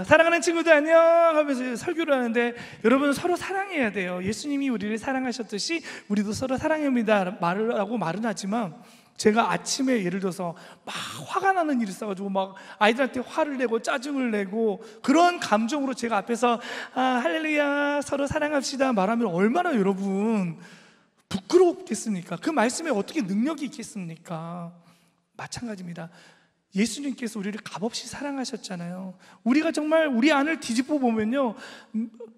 사랑하는 친구들 안녕 하면서 설교를 하는데, 여러분 서로 사랑해야 돼요. 예수님이 우리를 사랑하셨듯이 우리도 서로 사랑합니다 말은 하지만, 제가 아침에 예를 들어서 막 화가 나는 일이 있어가지고 막 아이들한테 화를 내고 짜증을 내고 그런 감정으로 제가 앞에서 할렐루야 서로 사랑합시다 말하면 얼마나 여러분 부끄럽겠습니까? 그 말씀에 어떻게 능력이 있겠습니까? 마찬가지입니다. 예수님께서 우리를 값없이 사랑하셨잖아요. 우리가 정말 우리 안을 뒤집어 보면요,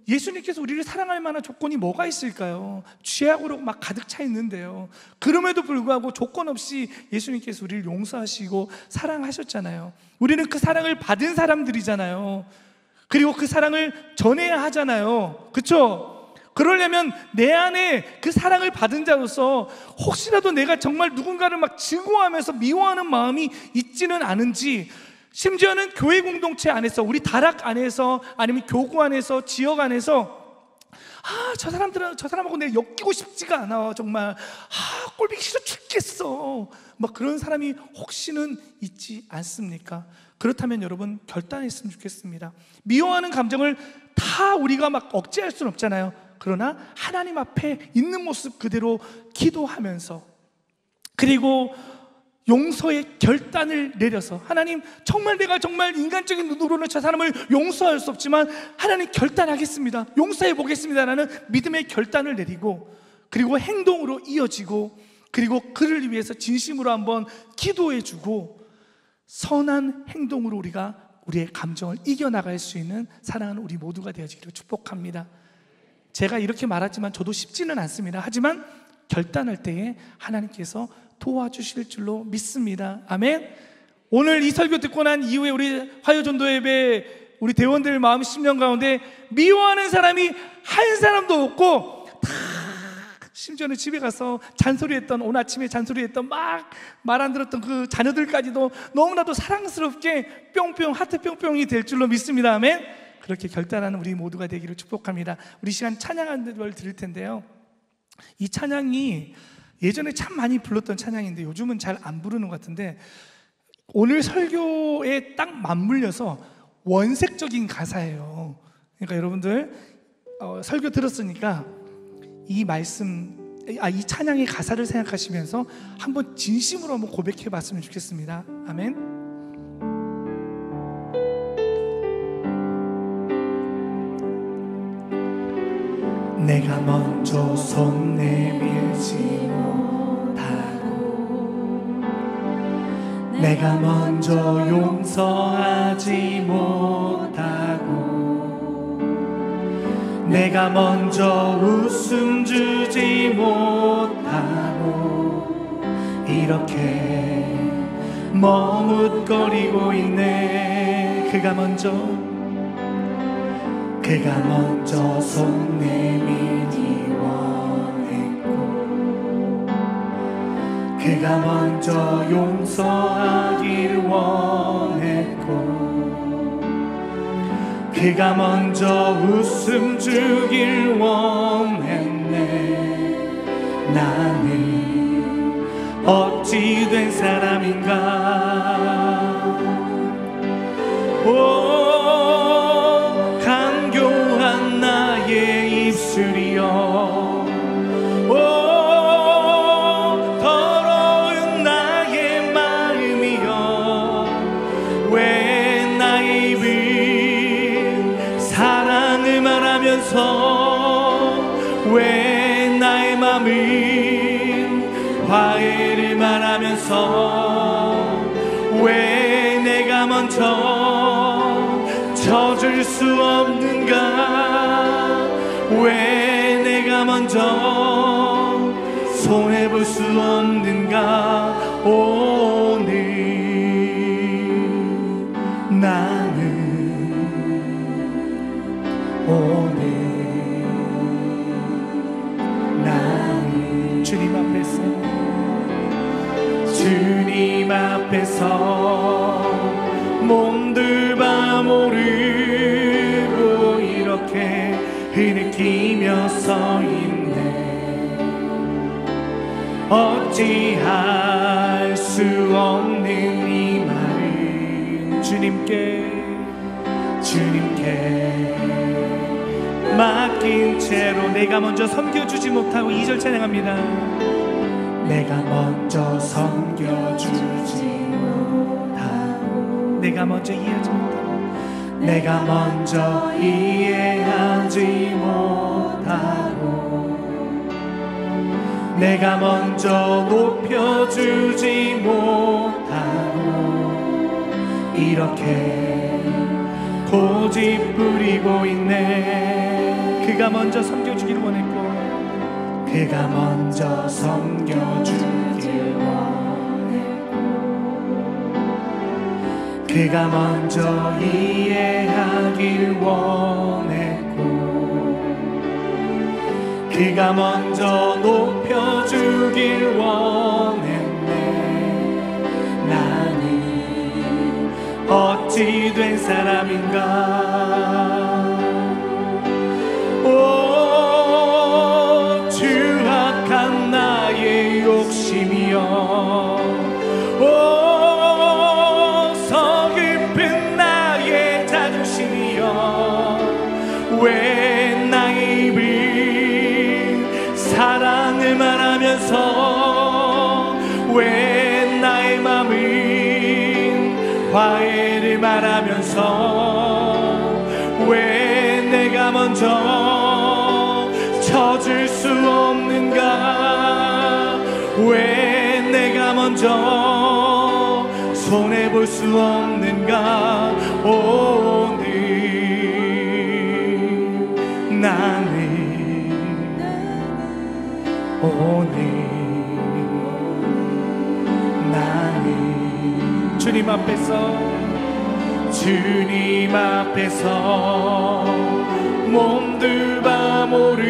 예수님께서 우리를 사랑할 만한 조건이 뭐가 있을까요? 죄악으로 막 가득 차 있는데요, 그럼에도 불구하고 조건 없이 예수님께서 우리를 용서하시고 사랑하셨잖아요. 우리는 그 사랑을 받은 사람들이잖아요. 그리고 그 사랑을 전해야 하잖아요. 그렇죠? 그러려면 내 안에 그 사랑을 받은 자로서 혹시라도 내가 정말 누군가를 막 증오하면서 미워하는 마음이 있지는 않은지, 심지어는 교회 공동체 안에서, 우리 다락 안에서, 아니면 교구 안에서, 지역 안에서 저 사람하고 내가 엮이고 싶지가 않아, 정말 꼴보기 싫어 죽겠어, 막 그런 사람이 혹시는 있지 않습니까? 그렇다면 여러분 결단했으면 좋겠습니다. 미워하는 감정을 다 우리가 막 억제할 수는 없잖아요. 그러나 하나님 앞에 있는 모습 그대로 기도하면서, 그리고 용서의 결단을 내려서, 하나님 정말 내가 정말 인간적인 눈으로는 저 사람을 용서할 수 없지만 하나님 결단하겠습니다, 용서해 보겠습니다라는 믿음의 결단을 내리고, 그리고 행동으로 이어지고, 그리고 그를 위해서 진심으로 한번 기도해 주고, 선한 행동으로 우리가 우리의 감정을 이겨나갈 수 있는 사랑하는 우리 모두가 되어지기를 축복합니다. 제가 이렇게 말하지만 저도 쉽지는 않습니다. 하지만 결단할 때에 하나님께서 도와주실 줄로 믿습니다. 아멘. 오늘 이 설교 듣고 난 이후에 우리 화요전도예배 우리 대원들 마음 심령 가운데 미워하는 사람이 한 사람도 없고, 다 심지어는 집에 가서 잔소리했던, 오늘 아침에 잔소리했던 막 말 안 들었던 그 자녀들까지도 너무나도 사랑스럽게 뿅뿅 하트 뿅뿅이 될 줄로 믿습니다. 아멘. 그렇게 결단하는 우리 모두가 되기를 축복합니다. 우리 시간 찬양하는 걸 들을 텐데요, 이 찬양이 예전에 참 많이 불렀던 찬양인데 요즘은 잘 안 부르는 것 같은데, 오늘 설교에 딱 맞물려서 원색적인 가사예요. 그러니까 여러분들 설교 들었으니까 이 말씀, 이 찬양의 가사를 생각하시면서 한번 진심으로 한번 고백해 봤으면 좋겠습니다. 아멘. 내가 먼저 손 내밀지 못하고, 내가 먼저 용서하지 못하고, 내가 먼저 웃음 주지 못하고, 이렇게 머뭇거리고 있네. 그가 먼저 그가 먼저 손 내밀기 원했고 그가 먼저 용서하길 원했고 그가 먼저 웃음 주길 원했네. 나는 어찌 된 사람인가. 오 간교한 나의 입술이여 오 더러운 나의 마음이여 왜 나의 입은 사랑을 말하면서 왜 나의 마음은 화해를 말하면서 왜 내가 먼저 젖을 수 없는가. 왜 내가 먼저 손해볼 수 없는가. 오늘 나는 오늘 나는 주님 앞에서 몸둘바 모르고 이렇게 흐느끼며 서 있네. 어찌할 수 없는 이 마음 주님께 맡긴 채로 내가 먼저 섬겨주지 못하고 2절 찬양합니다. 내가 먼저 섬겨주지 못하고 내가 먼저 이해하지 못하고 내가 먼저 이해하지 못하고 내가 먼저 높여주지 못하고 이렇게 고집 부리고 있네. 그가 먼저 섬겨주길 원했고 그가 먼저 섬겨주길 원했고 그가 먼저 이해하길 원했고 그가 먼저 높여주길 원했네. 나는 어찌 된 사람인가. 추악한 나의 욕심이여 서글픈 나의 자존심이여 왜 나의 입은 사랑을 말하면서 왜 나의 맘은 화해를 말하면서 왜 내가 먼저 젖을 수 없는가. 왜 내가 먼저 손해볼 수 없는가. 오늘 나는 오늘 나는 주님 앞에서 몸둘바 모르고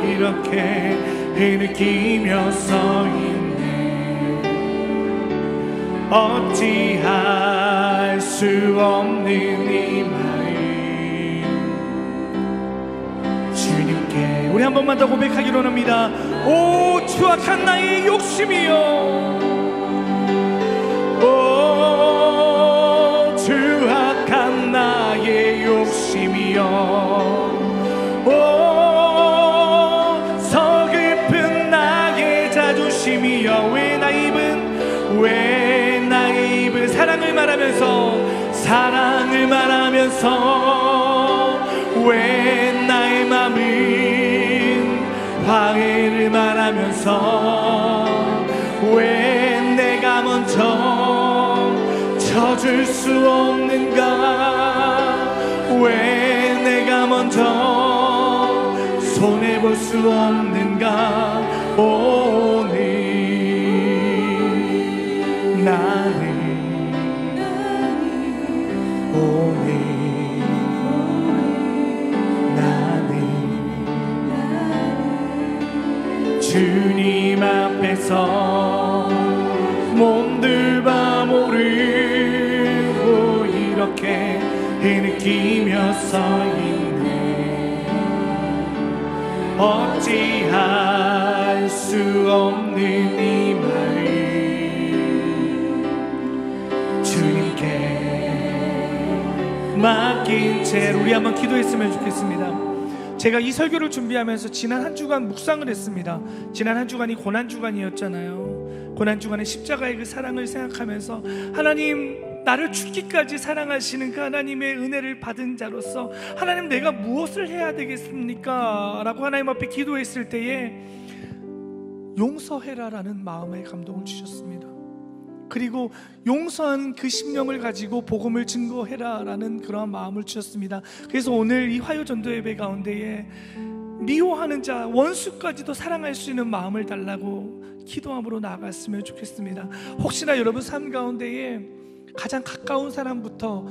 이렇게 흐느끼며 서 있네. 어찌할 수 없는 이 마음 주님께 우리 한 번만 더 고백하기로 합니다. 오 추악한 나의 욕심이여 오 추악한 나의 욕심이여 오 서글픈 나의 자존심이여 왜 나의 입은 사랑을 말하면서 왜 나의 맘은 화해를 말하면서 왜 내가 먼저 젖을 수 없는가. 왜 내가 먼저 손해볼 수 없는가. 오늘 나는 오늘 앞에서 몸둘 바 모르고 이렇게 흐느끼며 서 있네. 어찌할 수 없는 이 마음 주님께 맡긴 채 우리 한번 기도했으면 좋겠습니다. 제가 이 설교를 준비하면서 지난 한 주간 묵상을 했습니다. 지난 한 주간이 고난주간이었잖아요. 고난주간에 십자가의 그 사랑을 생각하면서 하나님, 나를 죽기까지 사랑하시는 그 하나님의 은혜를 받은 자로서 하나님, 내가 무엇을 해야 되겠습니까? 라고 하나님 앞에 기도했을 때에 용서해라라는 마음의 감동을 주셨습니다. 그리고 용서한 그 심령을 가지고 복음을 증거해라라는 그러한 마음을 주셨습니다. 그래서 오늘 이 화요 전도 예배 가운데에 미워하는 자, 원수까지도 사랑할 수 있는 마음을 달라고 기도함으로 나아갔으면 좋겠습니다. 혹시나 여러분 삶 가운데에 가장 가까운 사람부터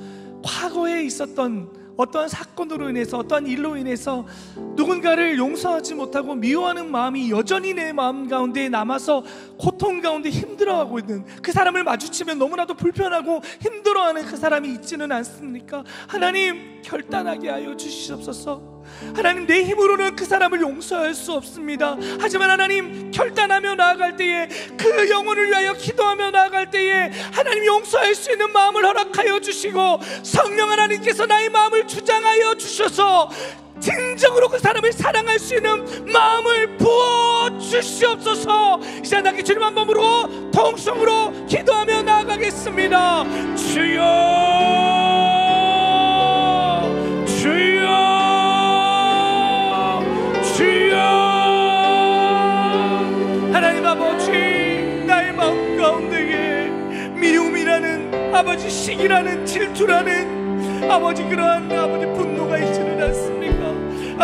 과거에 있었던 어떠한 사건으로 인해서, 어떠한 일로 인해서 누군가를 용서하지 못하고 미워하는 마음이 여전히 내 마음 가운데 남아서 고통 가운데 힘들어하고 있는 그 사람을 마주치면 너무나도 불편하고 힘들어하는 그 사람이 있지는 않습니까? 하나님, 결단하게 하여 주시옵소서. 하나님, 내 힘으로는 그 사람을 용서할 수 없습니다. 하지만 하나님, 결단하며 나아갈 때에, 그 영혼을 위하여 기도하며 나아갈 때에 하나님 용서할 수 있는 마음을 허락하여 주시고, 성령 하나님께서 나의 마음을 주장하여 주셔서 진정으로 그 사람을 사랑할 수 있는 마음을 부어 주시옵소서. 이제 나게 주님 한 몸으로 통성으로 기도하며 나아가겠습니다. 주여, 주여, 하나님 아버지, 나의 마음 가운데에 미움이라는 아버지, 시기라는, 질투라는 아버지, 그러한 아버지 분노가 있지는 않습니까?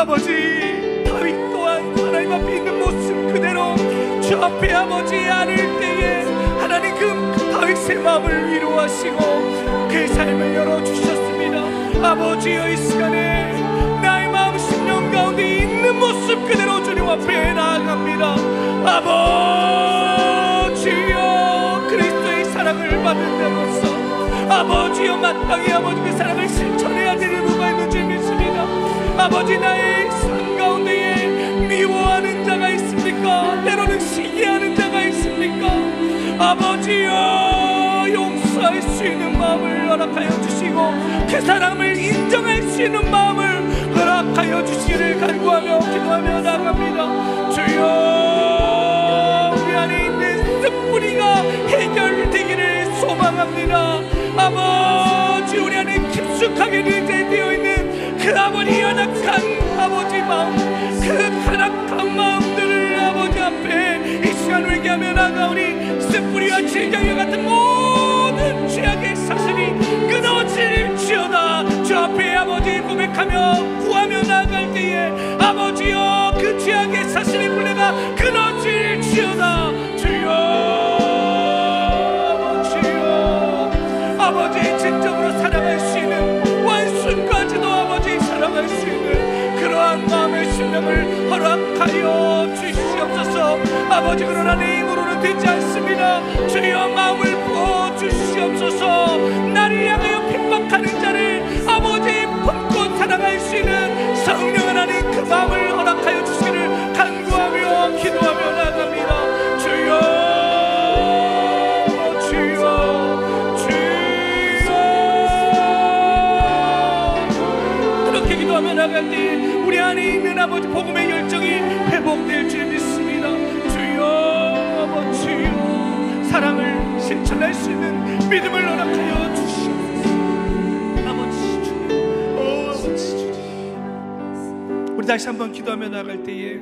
아버지, 다윗 또한 하나님 앞에 있는 모습 그대로 주 앞에 아버지 안을 때에 하나님 그 다윗의 마음을 위로하시고 그 삶을 열어주셨습니다. 아버지여, 이 시간에 나의 마음 심령 가운데 있는 모습 그대로 주님 앞에 나아갑니다. 아버지여, 그리스도의 사랑을 받은 자로서 아버지여, 마땅히 아버지 그 사랑을 실천해야 되는 누가 있는지 믿습니다. 아버지, 나의 삶 가운데에 미워하는 자가 있습니까? 때로는 시기하는 자가 있습니까? 아버지여, 용서할 수 있는 마음을 허락하여 주시고 그 사람을 인정할 수 있는 마음을 허락하여 주시기를 간구하며 기도하며 나갑니다. 주여, 우리 안에 있는 쓴뿌리가 해결되기를 소망합니다. 아버지, 우리 안에 깊숙하게 내재되어 있는 그 아버지 연약한 아버지 마음, 그 타락한 마음들을 아버지 앞에 이 시간 회개하며 나가오니 쓴뿌리와 질병과 같은 모든 죄악의 사슬이 끊어질지어다. 주 앞에 아버지 고백하며 구하며 나갈 때에 아버지여, 그 죄악의 사슬의 굴레가 끊어질지어다. 주여, 아버지, 진정으로 사랑할 수 있는, 원수까지도 아버지 사랑할 수 있는 그러한 마음의 심령을 허락하여 주시옵소서. 아버지, 그러나 내 힘으로는 되지 않습니다. 주여, 마음을 부어 주시옵소서. 나를 향하여 핍박하는 자를 아버지 품고 사랑할 수 있는 성령 하나님 그 마음을 허락하여 주시기를 간구하며 기도하며 나갑니다. 주여, 나갈 때 우리 안에 있는 아버지 복음의 열정이 회복될 줄 믿습니다. 주여, 아버지요, 사랑을 실천할 수 있는 믿음을 허락하여 주시옵소서. 아버지 주님, 아버지 주님, 우리 다시 한번 기도하며 나갈 때에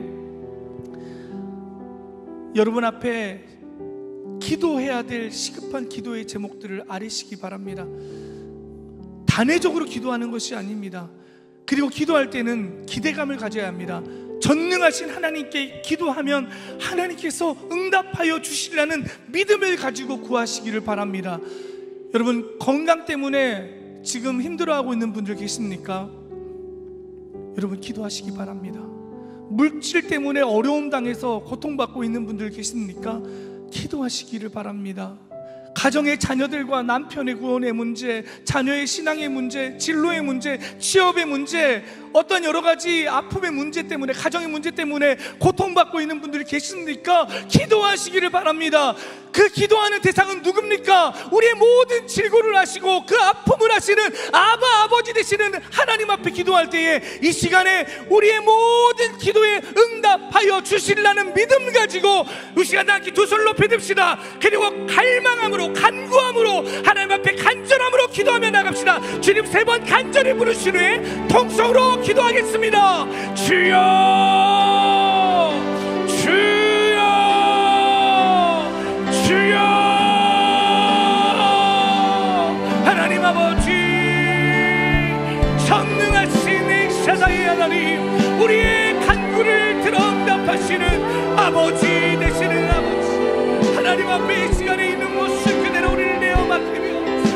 여러분 앞에 기도해야 될 시급한 기도의 제목들을 아뢰시기 바랍니다. 단회적으로 기도하는 것이 아닙니다. 그리고 기도할 때는 기대감을 가져야 합니다. 전능하신 하나님께 기도하면 하나님께서 응답하여 주시리라는 믿음을 가지고 구하시기를 바랍니다. 여러분, 건강 때문에 지금 힘들어하고 있는 분들 계십니까? 여러분, 기도하시기 바랍니다. 물질 때문에 어려움 당해서 고통받고 있는 분들 계십니까? 기도하시기를 바랍니다. 가정의 자녀들과 남편의 구원의 문제, 자녀의 신앙의 문제, 진로의 문제, 취업의 문제, 어떤 여러 가지 아픔의 문제 때문에, 가정의 문제 때문에 고통받고 있는 분들이 계십니까? 기도하시기를 바랍니다. 그 기도하는 대상은 누굽니까? 우리의 모든 질고를 하시고 그 아픔을 하시는 아버지 되시는 하나님 앞에 기도할 때에 이 시간에 우리의 모든 기도에 응답하여 주시려는 믿음 가지고 이 시간 함께 두 손을 높이 듭시다. 그리고 갈망함으로, 간구함으로, 하나님 앞에 간절함으로 기도하며 나갑시다. 주님 3번 간절히 부르신 후에 통성으로 기도하겠습니다. 주여, 주여, 주여. 하나님 아버지, 전능하신 엘샤다이 하나님, 우리의 간구를 들어 응답하시는 아버지 되시는 아버지, 하나님 앞에 이 시간에 있는 모습 그대로 우리를 내어 맡기며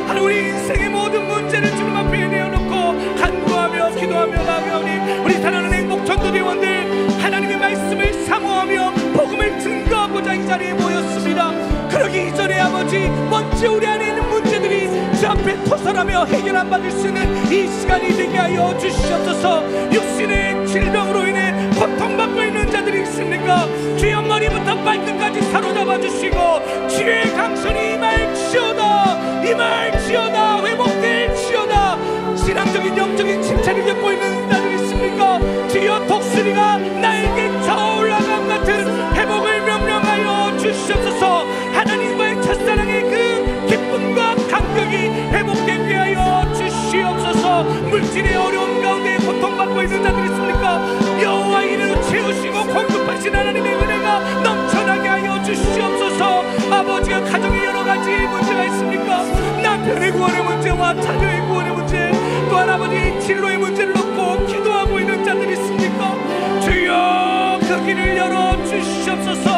하나님 우리 인생의 모든 문제를 주님 앞에 내어놓고 간구하며 기도하며 나아가오니 우리 사랑하는 행복전도대원들 하나님의 말씀을 사모하며 복음을 증거하고자 이 자리에 모였습니다. 그러기 이전에 아버지, 먼저 우리 안에 있는 문제들이 주 앞에 토설하며 해결 안 받을 수 있는 이 시간이 되게 하여 주시옵소서. 육신의 질병으로 인해 고통받고 있는 자들이 있습니까? 주여 머리부터 발끝까지 사로잡아 주시고 주의 강선이 임할지어다, 임할지어다, 회복될지어다. 신앙적인 영적인 침체를 겪고 있는 자들이 있습니까? 주여 독수리가 날개쳐 올라감 같은 회복을 명령하여 주시옵소서. 하나님과의 첫사랑의 그 기쁨과 감격이 회복되게 하여 주시옵소서. 물질의 어려움 가운데 고통받고 있는 자들이 있습니까? 여호와 이를 채우시고 공급하신 하나님의 은혜가 넘쳐나게 하여 주시옵소서. 아버지가 가정에 여러 가지 문제가 있습니까? 남편의 구원의 문제와 자녀의 구원의 문제, 또한 아버지 진로의 문제를 놓고 기도하고 있는 자들이 있습니까? 주여 그 길을 열어주시옵소서.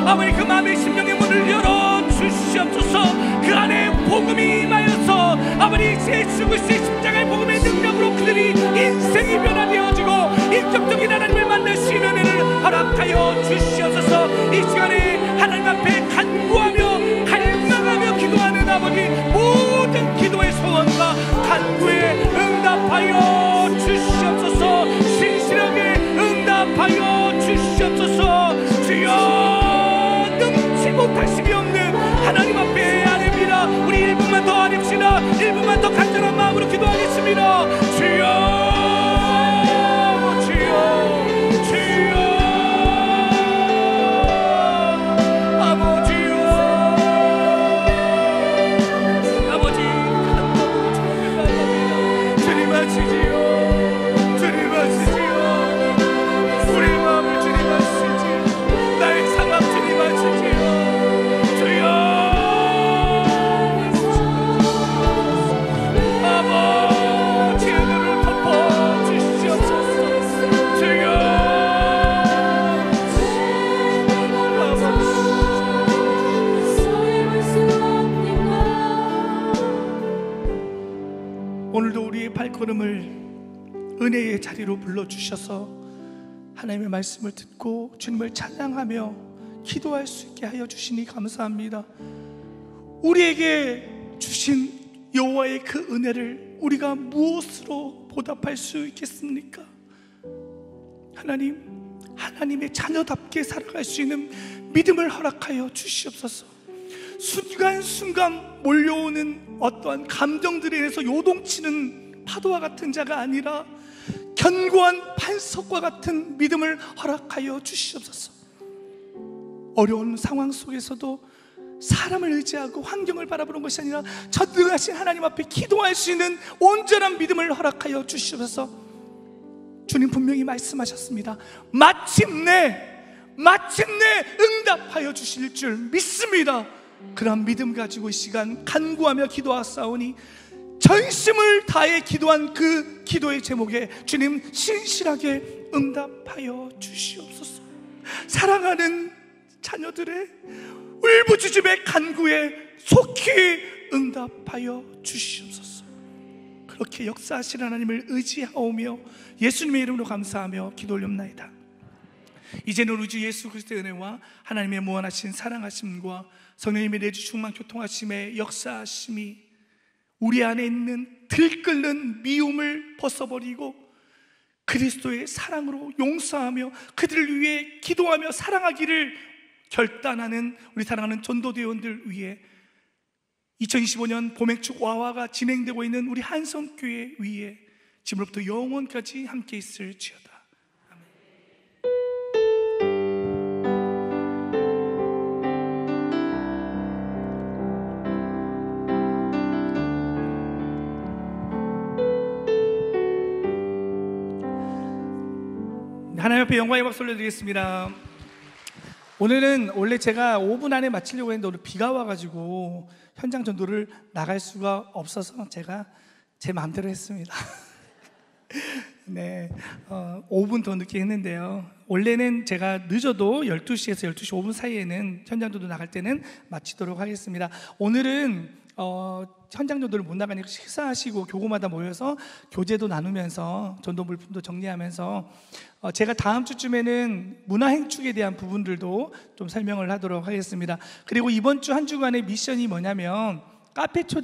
아버지 그 마음의 심령의 문을 열어주시옵소서. 그 안에 복음이 임하여서 아버지 예수 그리스도의 십자가의 복음의 능력으로 그들이 인생이 변화되어지고 인격적인 하나님을 만날 수 있는 은혜를 허락하여 주시옵소서. 이 시간에 하나님 앞에 간구하며 갈망하며 기도하는 아버지, 모든 기도의 소원과 간구에 응답하여 주시옵소서. 신실하게 응답하여 주시옵소서. 주여 능치 못하심이 없는 하나님 앞에 아뢰입니다. 우리 1분만 더 아뢰읍시다. 1분만 더 간절한 마음으로 기도하겠습니다. 주여, 오늘도 우리의 발걸음을 은혜의 자리로 불러주셔서 하나님의 말씀을 듣고 주님을 찬양하며 기도할 수 있게 하여 주시니 감사합니다. 우리에게 주신 여호와의 그 은혜를 우리가 무엇으로 보답할 수 있겠습니까? 하나님의 자녀답게 살아갈 수 있는 믿음을 허락하여 주시옵소서. 순간순간 몰려오는 어떠한 감정들에 의해서 요동치는 파도와 같은 자가 아니라 견고한 반석과 같은 믿음을 허락하여 주시옵소서. 어려운 상황 속에서도 사람을 의지하고 환경을 바라보는 것이 아니라 전능하신 하나님 앞에 기도할 수 있는 온전한 믿음을 허락하여 주시옵소서. 주님 분명히 말씀하셨습니다. 마침내 응답하여 주실 줄 믿습니다. 그런 믿음 가지고 이 시간 간구하며 기도하사오니 전심을 다해 기도한 그 기도의 제목에 주님 신실하게 응답하여 주시옵소서. 사랑하는 자녀들의 울부짖음의 간구에 속히 응답하여 주시옵소서. 그렇게 역사하시는 하나님을 의지하오며 예수님의 이름으로 감사하며 기도 올립나이다. 이제는 우리 주 예수 그리스도의 은혜와 하나님의 무한하신 사랑하심과 성령님의 내주 충만 교통하심의 역사하심이 우리 안에 있는 들끓는 미움을 벗어버리고 그리스도의 사랑으로 용서하며 그들을 위해 기도하며 사랑하기를 결단하는 우리 사랑하는 전도대원들 위해 2025년 봄행축 와와가 진행되고 있는 우리 한성교회 위에 지금부터 영원까지 함께 있을지어다. 하나님 앞에 영광의 박수 올려드리겠습니다. 오늘은 원래 제가 5분 안에 마치려고 했는데 오늘 비가 와가지고 현장 전도를 나갈 수가 없어서 제가 제 마음대로 했습니다. 네, 5분 더 늦게 했는데요. 원래는 제가 늦어도 12시에서 12시 5분 사이에는 현장 전도 나갈 때는 마치도록 하겠습니다. 오늘은 현장 전도를 못 나가니까 식사하시고 교구마다 모여서 교제도 나누면서 전도 물품도 정리하면서 제가 다음 주쯤에는 문화행축에 대한 부분들도 좀 설명을 하도록 하겠습니다. 그리고 이번 주 한 주간의 미션이 뭐냐면 카페 초대